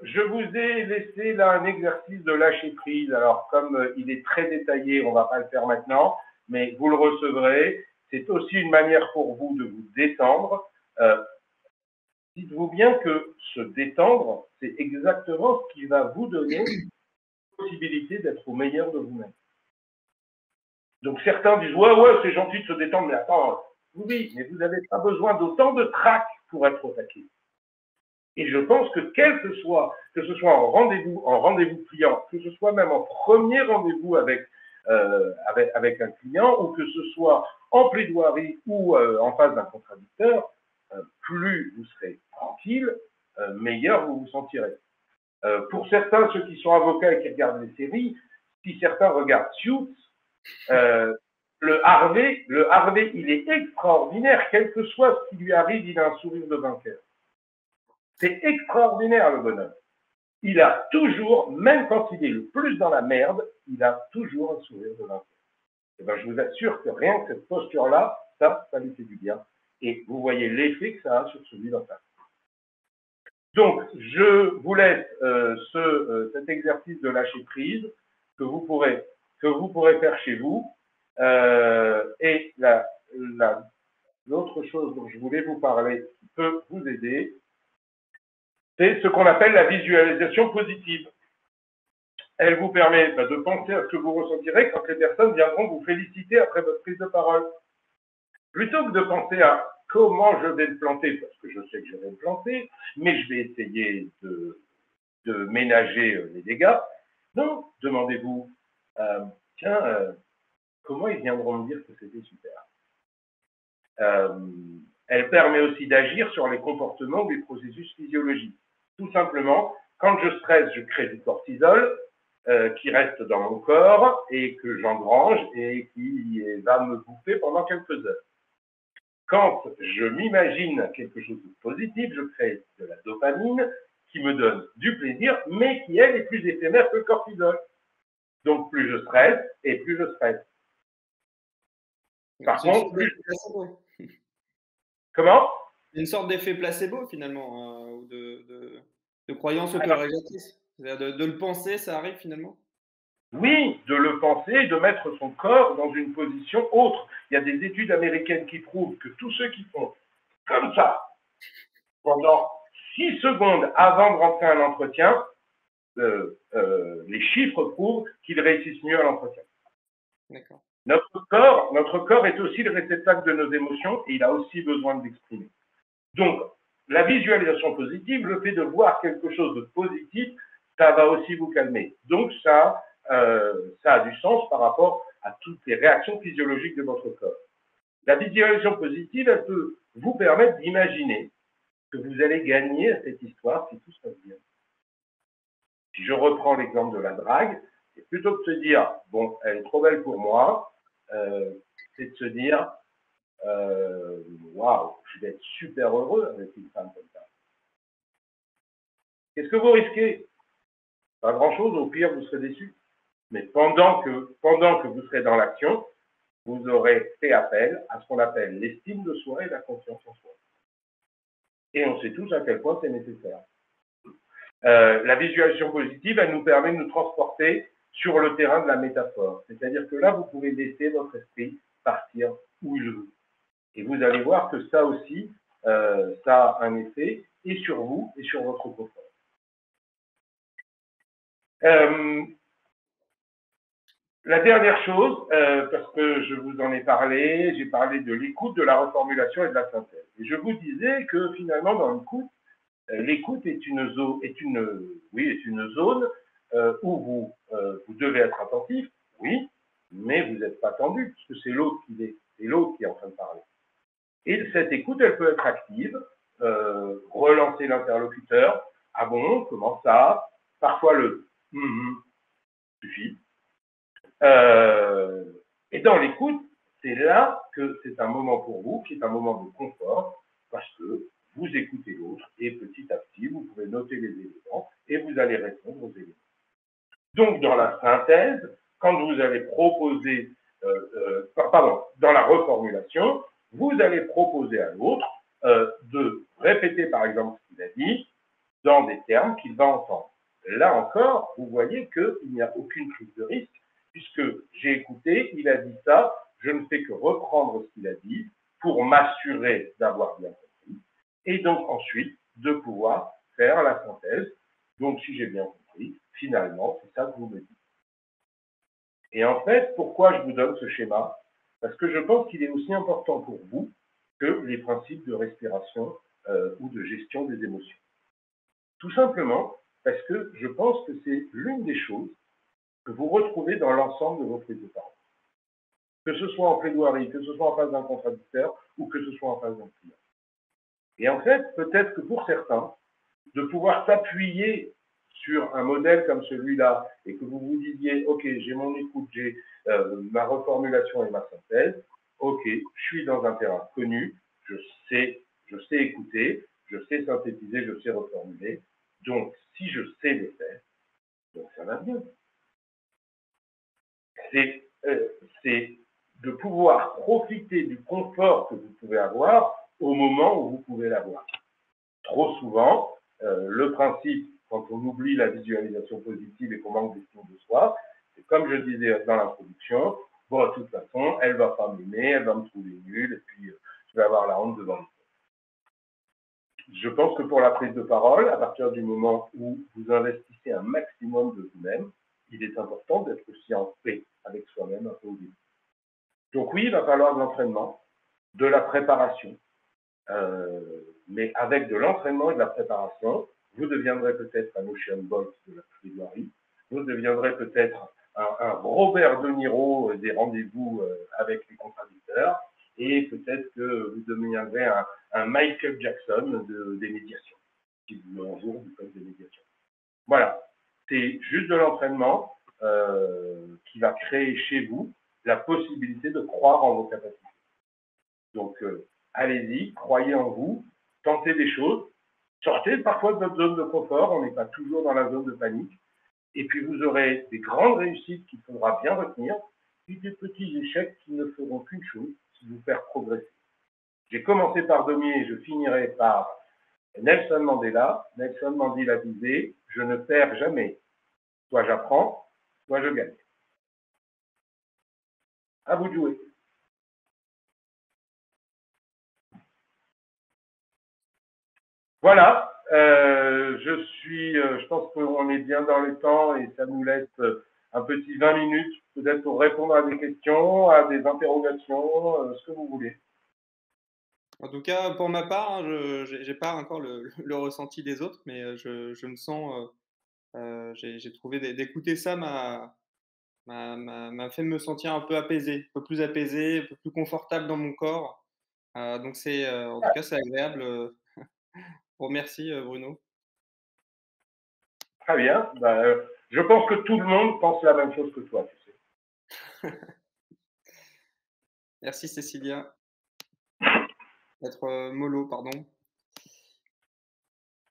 je vous ai laissé là un exercice de lâcher prise. Alors comme il est très détaillé, on va pas le faire maintenant, mais vous le recevrez. C'est aussi une manière pour vous de vous détendre. Euh, Dites-vous bien que se détendre, c'est exactement ce qui va vous donner la possibilité d'être au meilleur de vous-même. Donc certains disent ouais ouais c'est gentil de se détendre, mais attends, oui, mais vous n'avez pas besoin d'autant de trac pour être au taquet. Et je pense que que ce soit en rendez-vous client, que ce soit même en premier rendez-vous avec un client, ou que ce soit en plaidoirie ou en face d'un contradicteur, plus vous serez tranquille, meilleur vous vous sentirez. Pour certains, ceux qui sont avocats et qui regardent les séries, si certains regardent Suits, euh, le Harvey, il est extraordinaire, quel que soit ce qui lui arrive, il a un sourire de vainqueur. C'est extraordinaire le bonhomme. Il a toujours, même quand il est le plus dans la merde, il a toujours un sourire de vainqueur. Et ben, je vous assure que rien que cette posture-là, ça lui fait du bien. Et vous voyez l'effet que ça a sur celui d'en face. Donc, je vous laisse cet exercice de lâcher prise que vous pourrez faire chez vous. Et l'autre chose dont je voulais vous parler qui peut vous aider, c'est ce qu'on appelle la visualisation positive. Elle vous permet de penser à ce que vous ressentirez quand les personnes viendront vous féliciter après votre prise de parole. Plutôt que de penser à comment je vais me planter, parce que je sais que je vais me planter, mais je vais essayer de ménager les dégâts, non, demandez-vous, tiens, comment ils viendront me dire que c'était super. Elle permet aussi d'agir sur les comportements ou les processus physiologiques. Tout simplement, quand je stresse, je crée du cortisol qui reste dans mon corps et que j'engrange et qui va me bouffer pendant quelques heures. Quand je m'imagine quelque chose de positif, je crée de la dopamine qui me donne du plaisir, mais qui, elle, est plus éphémère que le cortisol. Donc, plus je stresse et plus je stresse. Par contre, plus... Comment? Une sorte d'effet placebo finalement, ou de croyance auto-régulatrice. C'est-à-dire de le penser, ça arrive finalement. Oui, de le penser, de mettre son corps dans une position autre. Il y a des études américaines qui prouvent que tous ceux qui font comme ça pendant 6 secondes avant de rentrer à l'entretien, les chiffres prouvent qu'ils réussissent mieux à l'entretien. D'accord. Notre corps est aussi le réceptacle de nos émotions et il a aussi besoin de l'exprimer. Donc, la visualisation positive, le fait de voir quelque chose de positif, ça va aussi vous calmer. Donc, ça a du sens par rapport à toutes les réactions physiologiques de votre corps. La visualisation positive, elle peut vous permettre d'imaginer que vous allez gagner à cette histoire si tout se passe bien. Si je reprends l'exemple de la drague, c'est plutôt que de se dire, bon, elle est trop belle pour moi, c'est de se dire, waouh, je vais être super heureux avec une femme comme ça. Qu'est-ce que vous risquez? Pas grand-chose, au pire, vous serez déçu. Mais pendant que vous serez dans l'action, vous aurez fait appel à ce qu'on appelle l'estime de soi et la confiance en soi. Et on sait tous à quel point c'est nécessaire. La visualisation positive, elle nous permet de nous transporter sur le terrain de la métaphore. C'est-à-dire que là, vous pouvez laisser votre esprit partir où il veut. Et vous allez voir que ça aussi, ça a un effet et sur vous et sur votre confort. La dernière chose, parce que je vous en ai parlé, j'ai parlé de l'écoute, de la reformulation et de la synthèse. Et je vous disais que finalement, dans l'écoute est une zone où vous devez être attentif, oui, mais vous n'êtes pas tendu, puisque c'est l'autre qui est en train de parler. Et cette écoute, elle peut être active, relancer l'interlocuteur. Ah bon, comment ça? Parfois le suffit. Et dans l'écoute, c'est là que c'est un moment pour vous, qui est un moment de confort, parce que vous écoutez l'autre et petit à petit, vous pouvez noter les éléments et vous allez répondre aux éléments. Donc, dans la synthèse, quand vous allez proposer, dans la reformulation, vous allez proposer à l'autre de répéter, par exemple, ce qu'il a dit dans des termes qu'il va entendre. Là encore, vous voyez qu'il n'y a aucune prise de risque, puisque j'ai écouté, il a dit ça, je ne fais que reprendre ce qu'il a dit pour m'assurer d'avoir bien compris, et donc ensuite de pouvoir faire la synthèse. Donc, si j'ai bien compris, finalement, c'est ça que vous me dites. Et en fait, pourquoi je vous donne ce schéma? Parce que je pense qu'il est aussi important pour vous que les principes de respiration ou de gestion des émotions. Tout simplement parce que je pense que c'est l'une des choses que vous retrouvez dans l'ensemble de vos prises de parole. Que ce soit en plaidoirie, que ce soit en face d'un contradicteur ou que ce soit en face d'un client. Et en fait, peut-être que pour certains, de pouvoir s'appuyer sur un modèle comme celui-là et que vous vous disiez, OK, j'ai mon écoute, j'ai ma reformulation et ma synthèse, OK, je suis dans un terrain connu, je sais écouter, je sais synthétiser, je sais reformuler. Donc, si je sais le faire, donc ça va bien. C'est de pouvoir profiter du confort que vous pouvez avoir au moment où vous pouvez l'avoir. Trop souvent, le principe, quand on oublie la visualisation positive et qu'on manque d'estime de soi, c'est comme je disais dans l'introduction, bon, de toute façon, elle va pas m'aimer, elle va me trouver nul, et puis je vais avoir la honte devant les autres. Je pense que pour la prise de parole, à partir du moment où vous investissez un maximum de vous-même, il est important d'être aussi en paix avec soi-même un peu au début. Donc oui, il va falloir de l'entraînement, de la préparation, mais avec de l'entraînement et de la préparation, vous deviendrez peut-être un Usain Bolt de la plaidoirie, vous deviendrez peut-être un Robert De Niro des rendez-vous avec les contradicteurs, et peut-être que vous deviendrez un Michael Jackson des médiations, qui vous met en jour du code des médiations. Voilà, c'est juste de l'entraînement qui va créer chez vous la possibilité de croire en vos capacités. Donc, allez-y, croyez en vous, tentez des choses, sortez parfois de votre zone de confort, on n'est pas toujours dans la zone de panique, et puis vous aurez des grandes réussites qu'il faudra bien retenir, puis des petits échecs qui ne feront qu'une chose, c'est vous faire progresser. J'ai commencé par Daumier et je finirai par Nelson Mandela. Nelson Mandela disait, je ne perds jamais. Soit j'apprends, soit je gagne. À vous de jouer. Voilà, je pense qu'on est bien dans le temps et ça nous laisse un petit 20 minutes peut-être pour répondre à des questions, à des interrogations, ce que vous voulez. En tout cas, pour ma part, hein, je n'ai pas encore le ressenti des autres, mais je me sens, j'ai trouvé d'écouter ça m'a fait me sentir un peu apaisé, un peu plus apaisé, un peu plus confortable dans mon corps. Donc c'est, en tout cas, c'est agréable. Merci Bruno. Très bien. Je pense que tout le monde pense la même chose que toi, tu sais. Merci Cécilia. Être mollo, pardon.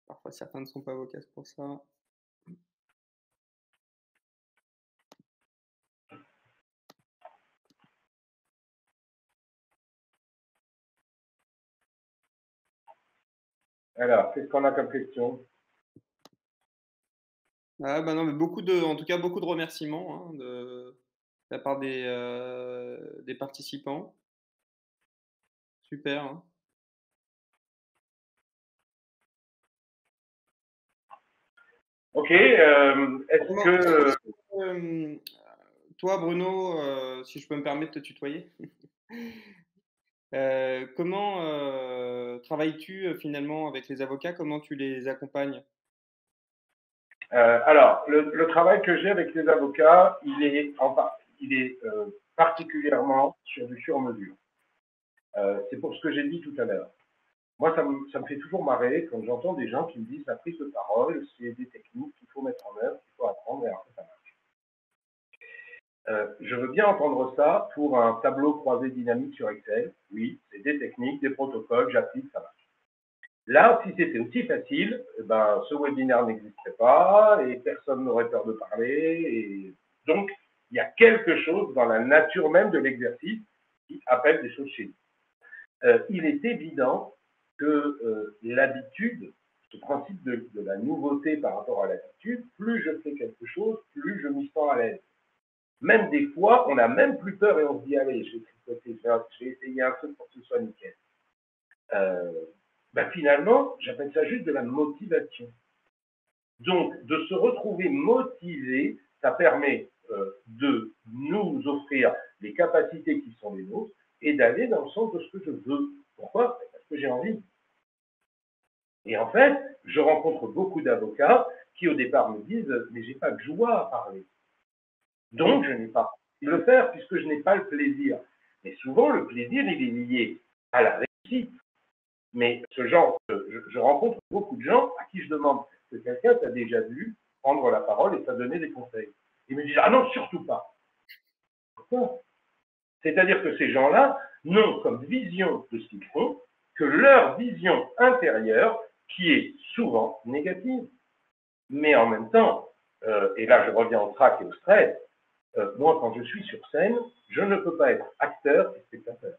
Parfois certains ne sont pas vocaces pour ça. Alors, qu'est-ce qu'on a comme question? Ah, bah non, mais en tout cas, beaucoup de remerciements hein, de la part des participants. Super. Hein. Ok. Est-ce que Toi, Bruno, si je peux me permettre de te tutoyer, comment travailles-tu finalement avec les avocats? Comment tu les accompagnes? alors, le travail que j'ai avec les avocats, il est particulièrement sur du sur-mesure. C'est pour ce que j'ai dit tout à l'heure. Moi, ça me fait toujours marrer quand j'entends des gens qui me disent la prise de parole, c'est des techniques qu'il faut mettre en œuvre, qu'il faut apprendre, et après ça marche. Je veux bien entendre ça pour un tableau croisé dynamique sur Excel. Oui, c'est des techniques, des protocoles, j'applique, ça marche. Là, si c'était aussi facile, ben, ce webinaire n'existerait pas et personne n'aurait peur de parler. Et donc, il y a quelque chose dans la nature même de l'exercice qui appelle des choses chez nous. Il est évident que l'habitude, ce principe de la nouveauté par rapport à l'habitude, plus je fais quelque chose, plus je m'y sens à l'aise. Même des fois, on n'a même plus peur et on se dit, allez, je vais tricoter, je vais essayer un truc pour que ce soit nickel. Ben finalement, j'appelle ça juste de la motivation. Donc, de se retrouver motivé, ça permet de nous offrir les capacités qui sont les nôtres et d'aller dans le sens de ce que je veux. Pourquoi? Parce que j'ai envie. Et en fait, je rencontre beaucoup d'avocats qui au départ me disent, mais j'ai pas de joie à parler. Donc, je n'ai pas envie de le faire puisque je n'ai pas le plaisir. Mais souvent, le plaisir, il est lié à la réussite. Mais ce genre, je rencontre beaucoup de gens à qui je demande que quelqu'un t'a déjà vu prendre la parole et t'a donné des conseils. Ils me disent, ah non, surtout pas. Pourquoi? C'est-à-dire que ces gens-là n'ont comme vision de ce qu'ils font que leur vision intérieure qui est souvent négative. Mais en même temps, et là je reviens au trac et au stress, moi quand je suis sur scène, je ne peux pas être acteur et spectateur.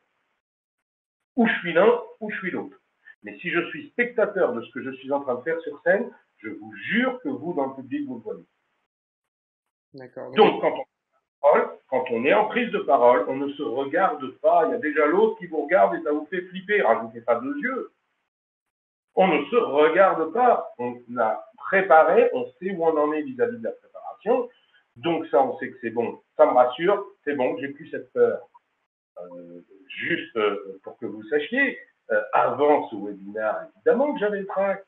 Ou je suis l'un, ou je suis l'autre. Mais si je suis spectateur de ce que je suis en train de faire sur scène, je vous jure que vous, dans le public, vous le voyez. D'accord. Donc, quand on est en prise de parole, on ne se regarde pas. Il y a déjà l'autre qui vous regarde et ça vous fait flipper. Rajoutez pas deux yeux. On ne se regarde pas. On a préparé, on sait où on en est vis-à-vis de la préparation. Donc ça, on sait que c'est bon. Ça me rassure, c'est bon, j'ai plus cette peur. Juste pour que vous sachiez, avant ce webinaire, évidemment que j'avais le trac.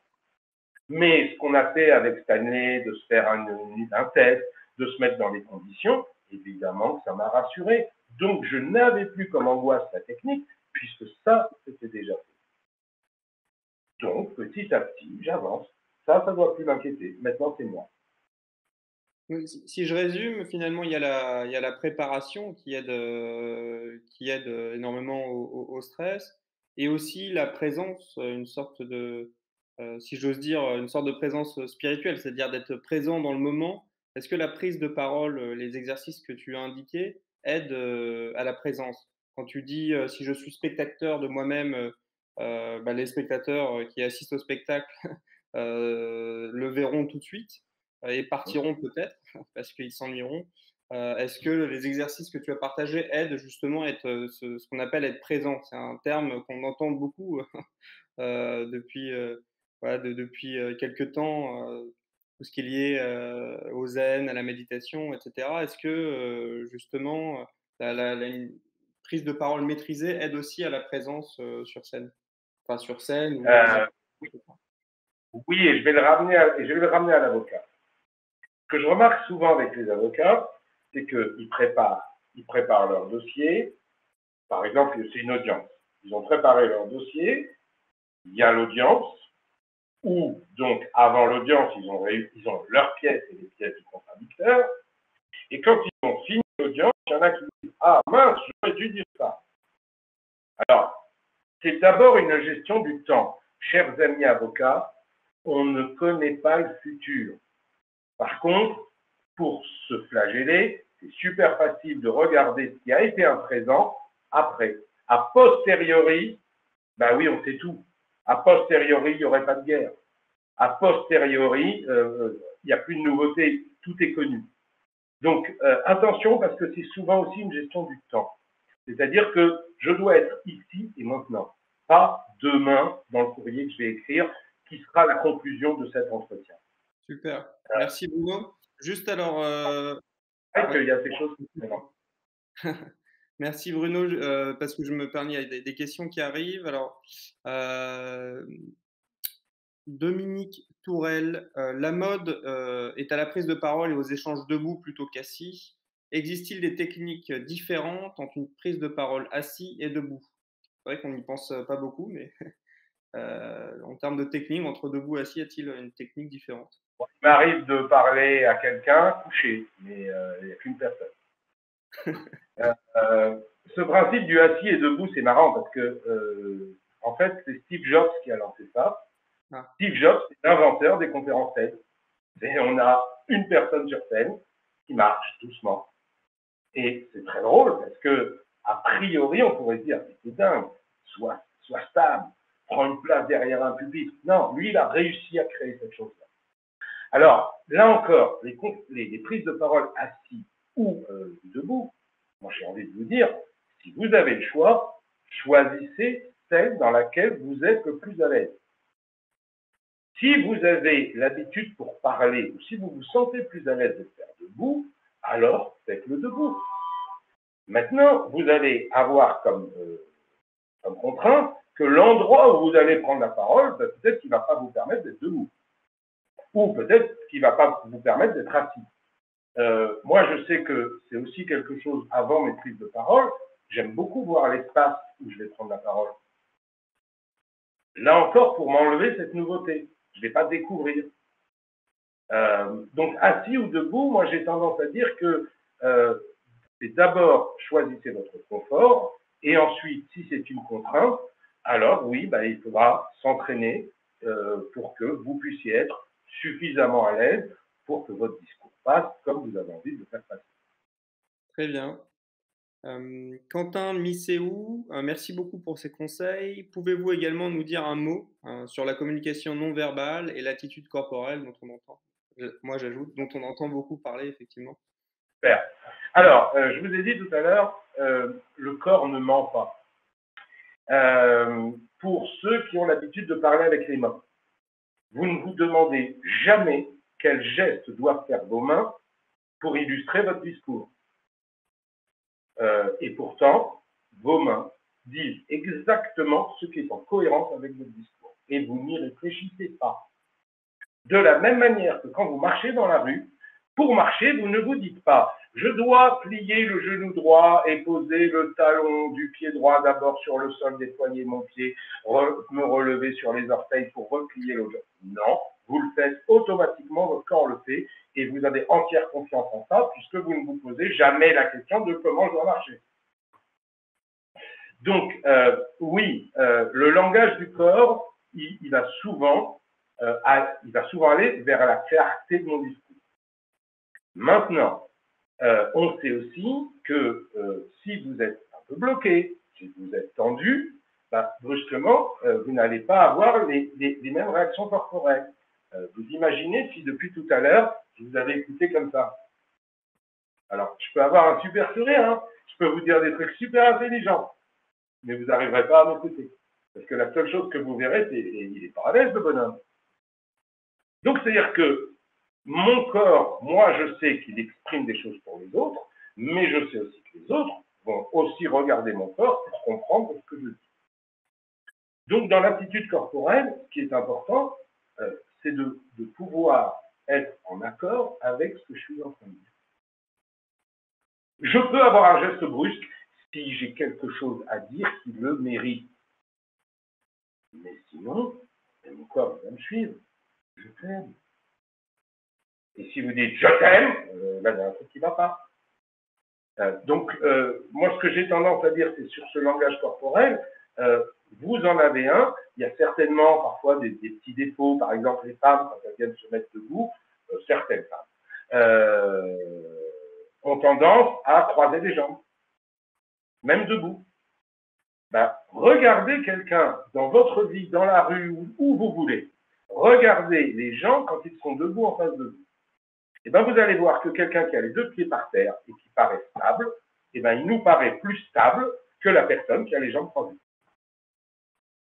Mais ce qu'on a fait avec Stanley, de se faire un test, de se mettre dans les conditions, évidemment que ça m'a rassuré. Donc je n'avais plus comme angoisse la technique, puisque ça, c'était déjà fait. Donc petit à petit, j'avance. Ça ne doit plus m'inquiéter. Maintenant, c'est moi. Si je résume, finalement, il y a la préparation qui aide énormément au stress, et aussi la présence, une sorte de, si j'ose dire, une sorte de présence spirituelle, c'est-à-dire d'être présent dans le moment. Est-ce que la prise de parole, les exercices que tu as indiqués aident à la présence? Quand tu dis, si je suis spectateur de moi-même, bah, les spectateurs qui assistent au spectacle le verront tout de suite et partiront peut-être parce qu'ils s'ennuieront. Est-ce que les exercices que tu as partagés aident justement à être ce qu'on appelle être présent? C'est un terme qu'on entend beaucoup depuis, voilà, depuis quelques temps, tout ce qui est lié au zen, à la méditation, etc. Est-ce que justement une prise de parole maîtrisée aide aussi à la présence sur scène? Enfin, sur scène ou Oui, et je vais le ramener à l'avocat. Ce que je remarque souvent avec les avocats, c'est qu'ils préparent leur dossier. Par exemple, c'est une audience. Ils ont préparé leur dossier, il y a l'audience, ou donc avant l'audience, ils ont leurs pièces et les pièces du contradicteur. Et quand ils ont fini l'audience, il y en a qui disent, ah mince, j'aurais dû dire ça. Alors, c'est d'abord une gestion du temps. Chers amis avocats, on ne connaît pas le futur. Par contre, pour se flageller, c'est super facile de regarder ce qui a été un présent après. A posteriori, ben oui, on sait tout. A posteriori, il n'y aurait pas de guerre. A posteriori, il n'y a plus de nouveauté, tout est connu. Donc, attention, parce que c'est souvent aussi une gestion du temps. C'est-à-dire que je dois être ici et maintenant, pas demain dans le courrier que je vais écrire, qui sera la conclusion de cet entretien. super. Merci Bruno. Juste alors, Il y a ces choses. merci Bruno, parce que je me permets, il y a des questions qui arrivent. Alors, Dominique Tourelle, la mode est à la prise de parole et aux échanges debout plutôt qu'assis. Existe-t-il des techniques différentes entre une prise de parole assis et debout? vrai qu'on n'y pense pas beaucoup, mais en termes de technique, entre debout et assis, y a-t-il une technique différente? Bon, il m'arrive de parler à quelqu'un couché, mais il n'y a qu'une personne. Euh, Ce principe du assis et debout, c'est marrant parce que, en fait, c'est Steve Jobs qui a lancé ça. Ah, Steve Jobs, c'est l'inventeur des conférences TED. Et on a une personne sur scène qui marche doucement. Et c'est très drôle parce que, a priori, on pourrait se dire, c'est dingue, sois stable, prends une place derrière un pupitre. Non, lui, il a réussi à créer cette chose-là. Alors, là encore, les prises de parole assis ou debout, moi j'ai envie de vous dire, si vous avez le choix, choisissez celle dans laquelle vous êtes le plus à l'aise. Si vous avez l'habitude pour parler ou si vous vous sentez plus à l'aise de le faire debout, alors faites-le debout. Maintenant, vous allez avoir comme contrainte que l'endroit où vous allez prendre la parole, ben, peut-être qu'il ne va pas vous permettre d'être debout. Ou peut-être qu'il ne va pas vous permettre d'être assis. Moi, je sais que c'est aussi quelque chose avant mes prises de parole. J'aime beaucoup voir l'espace où je vais prendre la parole. Là encore, pour m'enlever cette nouveauté, je ne vais pas découvrir. Donc, assis ou debout, moi, j'ai tendance à dire que c'est d'abord choisissez votre confort et ensuite, si c'est une contrainte, alors oui, bah, il faudra s'entraîner pour que vous puissiez être suffisamment à l'aise pour que votre discours passe comme vous avez envie de le faire passer. très bien. Quentin Misséou, merci beaucoup pour ces conseils. Pouvez-vous également nous dire un mot sur la communication non verbale et l'attitude corporelle dont on entend, moi j'ajoute, dont on entend beaucoup parler effectivement? Super. Alors, je vous ai dit tout à l'heure, le corps ne ment pas. Pour ceux qui ont l'habitude de parler avec les mains, vous ne vous demandez jamais quels gestes doivent faire vos mains pour illustrer votre discours. Et pourtant, vos mains disent exactement ce qui est en cohérence avec votre discours. Et vous n'y réfléchissez pas. De la même manière que quand vous marchez dans la rue, pour marcher, vous ne vous dites pas « je dois plier le genou droit et poser le talon du pied droit d'abord sur le sol, déployer mon pied, me relever sur les orteils pour replier le genou ». Non, vous le faites automatiquement, votre corps le fait et vous avez entière confiance en ça puisque vous ne vous posez jamais la question de comment je dois marcher. Donc, oui, le langage du corps, il va souvent aller vers la clarté de mon discours. Maintenant, on sait aussi que si vous êtes un peu bloqué, si vous êtes tendu, bah, brusquement, vous n'allez pas avoir les mêmes réactions corporelles. Vous imaginez si depuis tout à l'heure, je vous avais écouté comme ça. Alors, je peux avoir un super sourire, hein, je peux vous dire des trucs super intelligents, mais vous n'arriverez pas à m'écouter. Parce que la seule chose que vous verrez, c'est il est pas à l'aise, le bonhomme. Donc, c'est-à-dire que mon corps, moi, je sais qu'il exprime des choses pour les autres, mais je sais aussi que les autres vont aussi regarder mon corps pour comprendre ce que je dis. Donc, dans l'attitude corporelle, ce qui est important, c'est de pouvoir être en accord avec ce que je suis en train de dire. Je peux avoir un geste brusque si j'ai quelque chose à dire qui le mérite. Mais sinon, mon corps va me suivre. Je t'aime. Et si vous dites je t'aime, là, il y a un truc qui ne va pas. Donc, moi, ce que j'ai tendance à dire, c'est sur ce langage corporel, vous en avez un. Il y a certainement parfois des petits défauts. Par exemple, les femmes, quand elles viennent se mettre debout, certaines femmes ont tendance à croiser les jambes, même debout. Ben, regardez quelqu'un dans votre vie, dans la rue, où vous voulez. Regardez les gens quand ils sont debout en face de vous. Et ben, vous allez voir que quelqu'un qui a les deux pieds par terre et qui paraît stable, et ben, il nous paraît plus stable que la personne qui a les jambes croisées.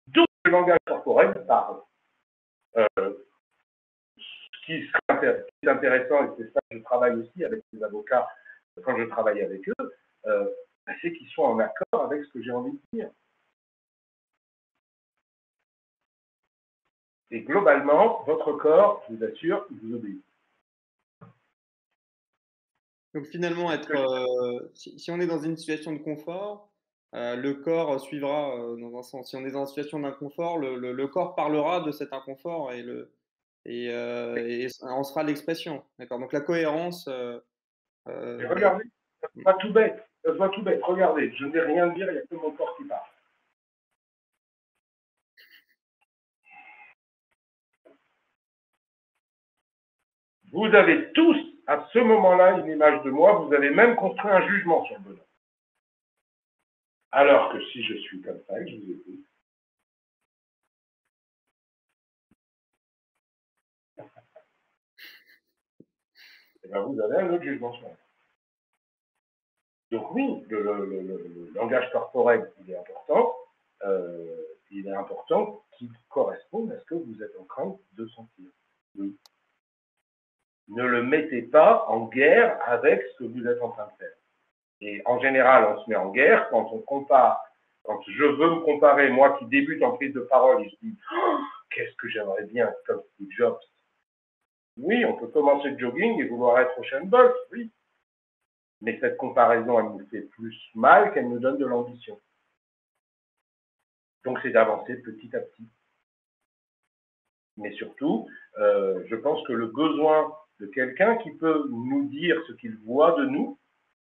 Donc, le langage corporel parle. Ce qui est intéressant, et c'est ça que je travaille aussi avec les avocats quand je travaille avec eux, c'est qu'ils soient en accord avec ce que j'ai envie de dire. Et globalement, votre corps, je vous assure, il vous obéit. Donc finalement, si on est dans une situation de confort, le corps suivra dans un sens. Si on est dans une situation d'inconfort, le corps parlera de cet inconfort et en sera l'expression. D'accord. Donc la cohérence. Mais Est... regardez, ça se voit tout bête. Ça se voit tout bête. Regardez, je n'ai rien à dire, il n'y a que mon corps qui parle. Vous avez tous, à ce moment-là, une image de moi. Vous avez même construit un jugement sur le bonhomme. Alors que si je suis comme ça et que je vous écoute, eh ben vous avez un autre jugement sur moi. Donc oui, le langage corporel, il est important. Il est important qu'il corresponde à ce que vous êtes en train de sentir. Oui. Ne le mettez pas en guerre avec ce que vous êtes en train de faire. Et en général, on se met en guerre quand on compare, quand je veux me comparer, moi qui débute en prise de parole, et je dis oh, qu'est-ce que j'aimerais bien comme Steve Jobs. Oui, on peut commencer le jogging et vouloir être Usain Bolt, oui. Mais cette comparaison, elle nous fait plus mal qu'elle nous donne de l'ambition. Donc c'est d'avancer petit à petit. Mais surtout, je pense que le besoin de quelqu'un qui peut nous dire ce qu'il voit de nous,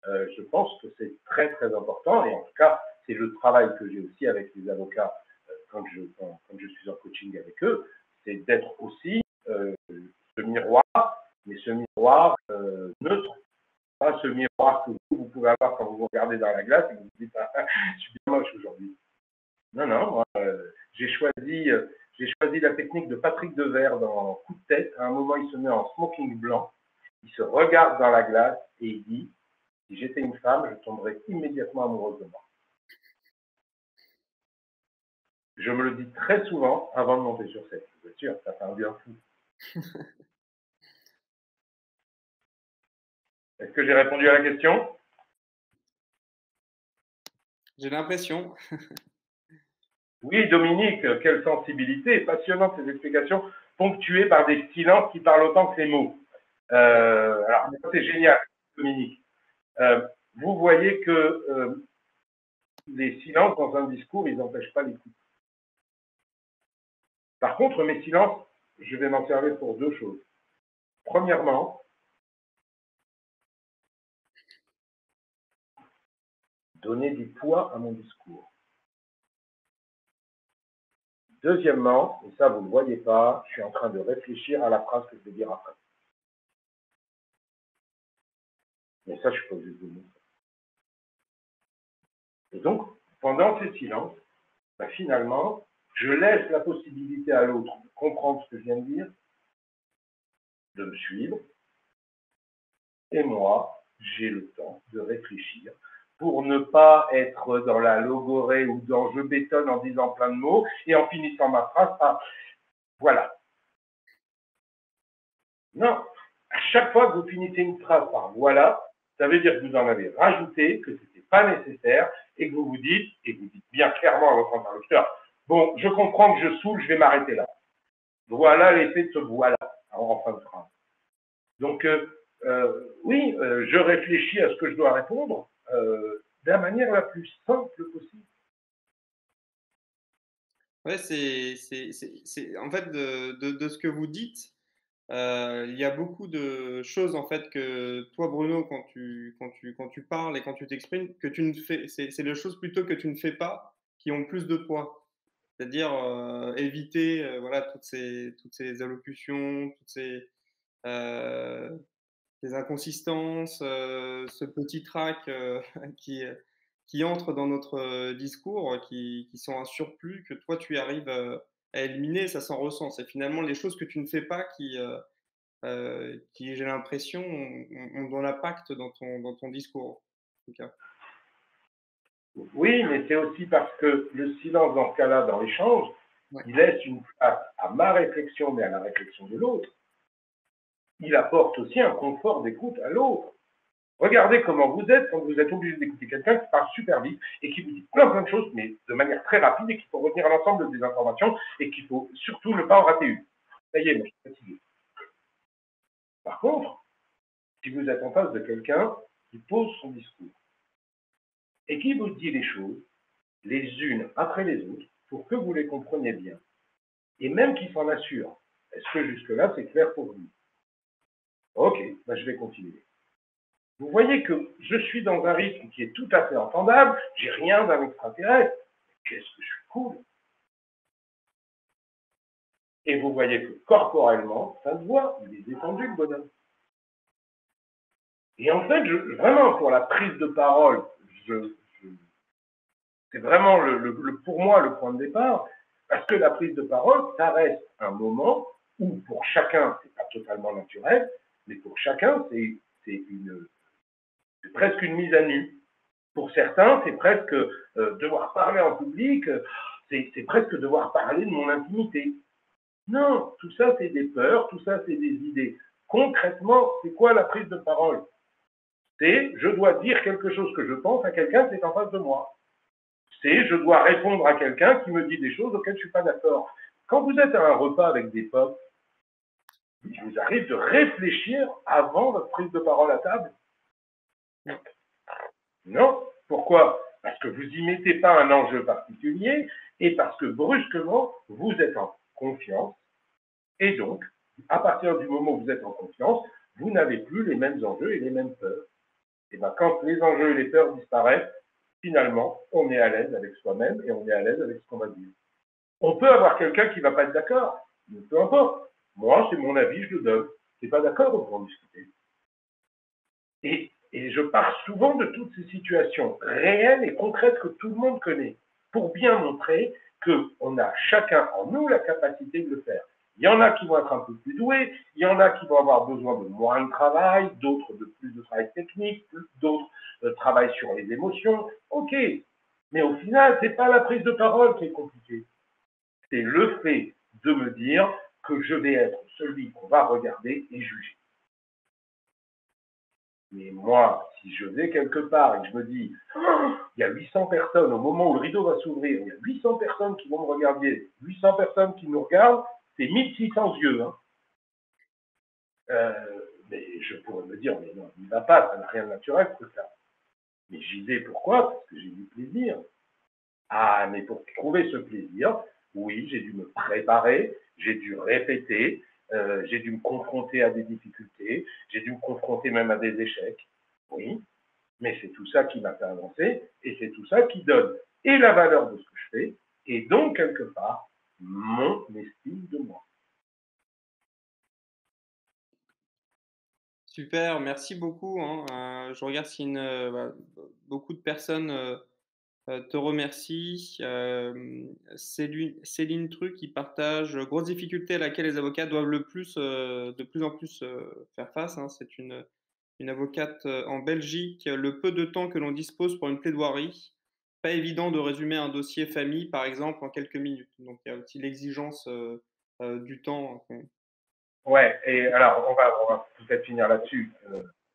je pense que c'est très très important. Et en tout cas, c'est le travail que j'ai aussi avec les avocats quand je suis en coaching avec eux, c'est d'être aussi ce miroir, mais ce miroir neutre, pas ce miroir que vous pouvez avoir quand vous vous regardez dans la glace et que vous vous dites ah, je suis bien moche aujourd'hui. Non, non, moi, j'ai choisi la technique de Patrick Devers dans Coup de tête. À un moment, il se met en smoking blanc, il se regarde dans la glace et il dit si j'étais une femme, je tomberais immédiatement amoureuse de moi. Je me le dis très souvent avant de monter sur scène. Je vous assure, ça fait un bien fou. Est-ce que j'ai répondu à la question? J'ai l'impression. Oui, Dominique, quelle sensibilité, passionnante ces explications, ponctuées par des silences qui parlent autant que les mots. Alors, c'est génial, Dominique. Vous voyez que les silences dans un discours, ils n'empêchent pas l'écoute. Par contre, mes silences, je vais m'en servir pour deux choses. Premièrement, donner du poids à mon discours. Deuxièmement, et ça vous ne le voyez pas, je suis en train de réfléchir à la phrase que je vais dire après. Mais ça, je ne suis pas obligé de vous le montrer. Et donc, pendant ces silences, finalement, je laisse la possibilité à l'autre de comprendre ce que je viens de dire, de me suivre, et moi, j'ai le temps de réfléchir pour ne pas être dans la logorée ou dans je bétonne en disant plein de mots et en finissant ma phrase par voilà. Non, à chaque fois que vous finissez une phrase par voilà, ça veut dire que vous en avez rajouté, que ce n'était pas nécessaire et que vous dites, et vous dites bien clairement à votre interlocuteur, bon, je comprends que je saoule, je vais m'arrêter là. Voilà l'effet de ce voilà en fin de phrase. Donc, oui, je réfléchis à ce que je dois répondre de la manière la plus simple possible. Ouais, en fait de ce que vous dites, il y a beaucoup de choses en fait que toi, Bruno, quand tu parles et quand tu t'exprimes, que tu ne fais, c'est les choses plutôt que tu ne fais pas qui ont plus de poids. C'est-à-dire éviter voilà toutes ces allocutions, euh, ces inconsistances, ce petit trac qui, qui entre dans notre discours, qui sont un surplus que toi tu arrives à éliminer, ça s'en ressent. C'est finalement les choses que tu ne fais pas qui j'ai l'impression, ont de l'impact dans ton discours. En tout cas. Oui, mais c'est aussi parce que le silence dans ce cas-là, dans l'échange, Ouais. il laisse une place à ma réflexion, mais à la réflexion de l'autre. Il apporte aussi un confort d'écoute à l'autre. Regardez comment vous êtes quand vous êtes obligé d'écouter quelqu'un qui parle super vite et qui vous dit plein de choses, mais de manière très rapide et qu'il faut retenir l'ensemble des informations et qu'il faut surtout ne pas en rater une. Ça y est, moi, je suis fatigué. Par contre, si vous êtes en face de quelqu'un qui pose son discours et qui vous dit les choses les unes après les autres pour que vous les compreniez bien et même qu'ils s'en assurent. Est-ce que jusque-là, c'est clair pour vous? Ok, ben je vais continuer. Vous voyez que je suis dans un rythme qui est tout à fait entendable, j'ai rien d'un extraterrestre. Qu'est-ce que je suis cool! Et vous voyez que corporellement, ça se voit, il est détendu le bonhomme. Et en fait, vraiment, pour la prise de parole, c'est vraiment pour moi le point de départ, parce que la prise de parole, ça reste un moment où pour chacun, c'est pas totalement naturel, mais pour chacun, c'est presque une mise à nu. Pour certains, c'est presque devoir parler en public, c'est presque devoir parler de mon intimité. Non, tout ça, c'est des peurs, tout ça, c'est des idées. Concrètement, c'est quoi la prise de parole? C'est je dois dire quelque chose que je pense à quelqu'un qui est en face de moi. C'est je dois répondre à quelqu'un qui me dit des choses auxquelles je ne suis pas d'accord. Quand vous êtes à un repas avec des potes, il vous arrive de réfléchir avant votre prise de parole à table? Non. Pourquoi? Parce que vous n'y mettez pas un enjeu particulier et parce que brusquement, vous êtes en confiance. Et donc, à partir du moment où vous êtes en confiance, vous n'avez plus les mêmes enjeux et les mêmes peurs. Et bien, quand les enjeux et les peurs disparaissent, finalement, on est à l'aise avec soi-même et on est à l'aise avec ce qu'on va dire. On peut avoir quelqu'un qui ne va pas être d'accord, mais peu importe. Moi, c'est mon avis, je le donne. Tu n'es pas d'accord, on peut en discuter. Et je pars souvent de toutes ces situations réelles et concrètes que tout le monde connaît, pour bien montrer qu'on a chacun en nous la capacité de le faire. Il y en a qui vont être un peu plus doués, il y en a qui vont avoir besoin de moins de travail, d'autres de plus de travail technique, d'autres travaillent sur les émotions. Ok, mais au final, c'est pas la prise de parole qui est compliquée. C'est le fait de me dire que je vais être celui qu'on va regarder et juger. Mais moi, si je vais quelque part et que je me dis, oh, il y a 800 personnes, au moment où le rideau va s'ouvrir, il y a 800 personnes qui vont me regarder, 800 personnes qui nous regardent, c'est 1600 yeux. Hein. Mais je pourrais me dire, mais non, il ne va pas, ça n'a rien de naturel, tout ça. Mais j'y vais pourquoi? Parce que j'ai du plaisir. Ah, mais pour trouver ce plaisir, oui, j'ai dû me préparer, j'ai dû répéter, j'ai dû me confronter à des difficultés, j'ai dû me confronter même à des échecs. Oui, mais c'est tout ça qui m'a fait avancer et c'est tout ça qui donne et la valeur de ce que je fais et donc, quelque part, mon estime de moi. Super, merci beaucoup. Hein. Je regarde si beaucoup de personnes te remercient. Céline Truc qui partage grosse difficulté à laquelle les avocats doivent de plus en plus faire face. Hein. C'est une avocate en Belgique. Le peu de temps que l'on dispose pour une plaidoirie, pas évident de résumer un dossier famille, par exemple, en quelques minutes. Donc il y a aussi l'exigence du temps. Ouais, et alors on va peut-être finir là-dessus.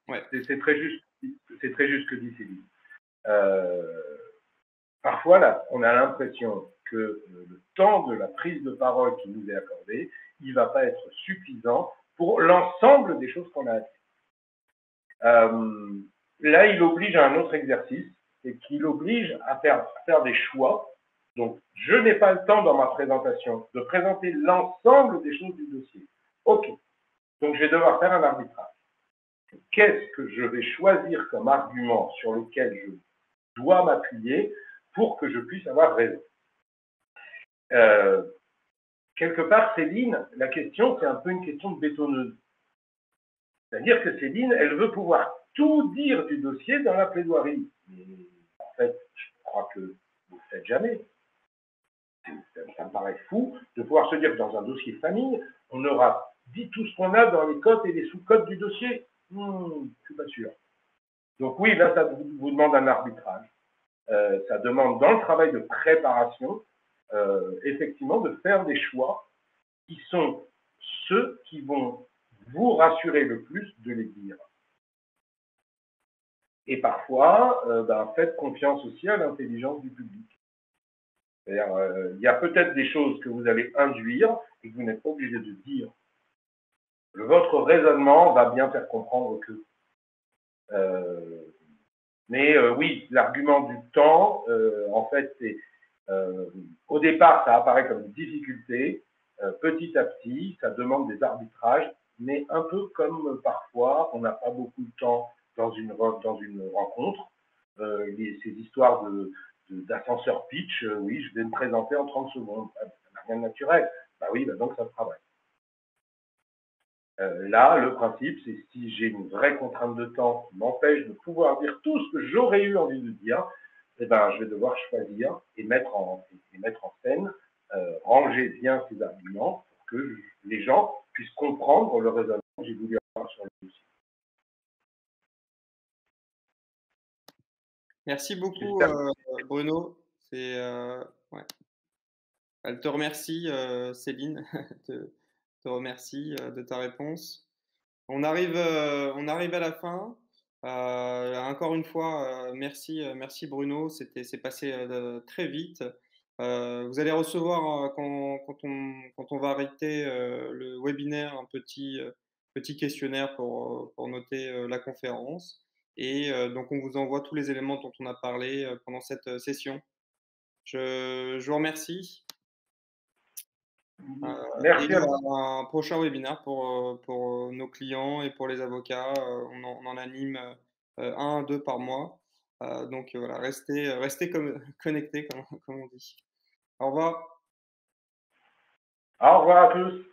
Ouais. C'est très juste que dit Céline. Parfois, là, on a l'impression que le temps de la prise de parole qui nous est accordé, il ne va pas être suffisant pour l'ensemble des choses qu'on a à dire. Là, il oblige à un autre exercice, et qu'il oblige à faire des choix. Donc, je n'ai pas le temps dans ma présentation de présenter l'ensemble des choses du dossier. Ok, donc je vais devoir faire un arbitrage. Qu'est-ce que je vais choisir comme argument sur lequel je dois m'appuyer pour que je puisse avoir raison? Quelque part, Céline, la question, c'est un peu une question de bétonneuse. C'est-à-dire que Céline, elle veut pouvoir tout dire du dossier dans la plaidoirie. Mais en fait, je crois que vous ne le faites jamais. Ça me paraît fou de pouvoir se dire que dans un dossier famille, on aura dit tout ce qu'on a dans les cotes et les sous-cotes du dossier. Je ne suis pas sûr. Donc oui, là, ça vous demande un arbitrage. Ça demande dans le travail de préparation, effectivement, de faire des choix qui sont ceux qui vont vous rassurer le plus de les dire. Et parfois, faites confiance aussi à l'intelligence du public. C'est-à-dire, il y a peut-être des choses que vous allez induire et que vous n'êtes pas obligé de dire. Votre raisonnement va bien faire comprendre que Mais oui, l'argument du temps, en fait, c'est au départ, ça apparaît comme une difficulté. Petit à petit, ça demande des arbitrages, mais un peu comme parfois, on n'a pas beaucoup de temps dans une rencontre. Ces histoires d'ascenseur pitch, oui, je vais me présenter en 30 secondes. Ça n'a rien de naturel. Bah oui, bah donc ça se travaille. Là, le principe, c'est si j'ai une vraie contrainte de temps qui m'empêche de pouvoir dire tout ce que j'aurais eu envie de dire, eh ben, je vais devoir choisir et mettre en scène, ranger bien ces arguments pour que les gens puissent comprendre le raisonnement que j'ai voulu avoir sur le dossier. Merci beaucoup, Bruno. Ouais. Elle te remercie, Céline, te remercie de ta réponse. On arrive à la fin. Encore une fois, merci Bruno. C'est passé très vite. Vous allez recevoir quand on va arrêter le webinaire un petit questionnaire pour noter la conférence. Et donc on vous envoie tous les éléments dont on a parlé pendant cette session. Je vous remercie. Merci Et à vous. un prochain webinaire pour nos clients et pour les avocats. On en anime un à deux par mois. Donc voilà, restez connectés, comme on dit. Au revoir. Au revoir à tous.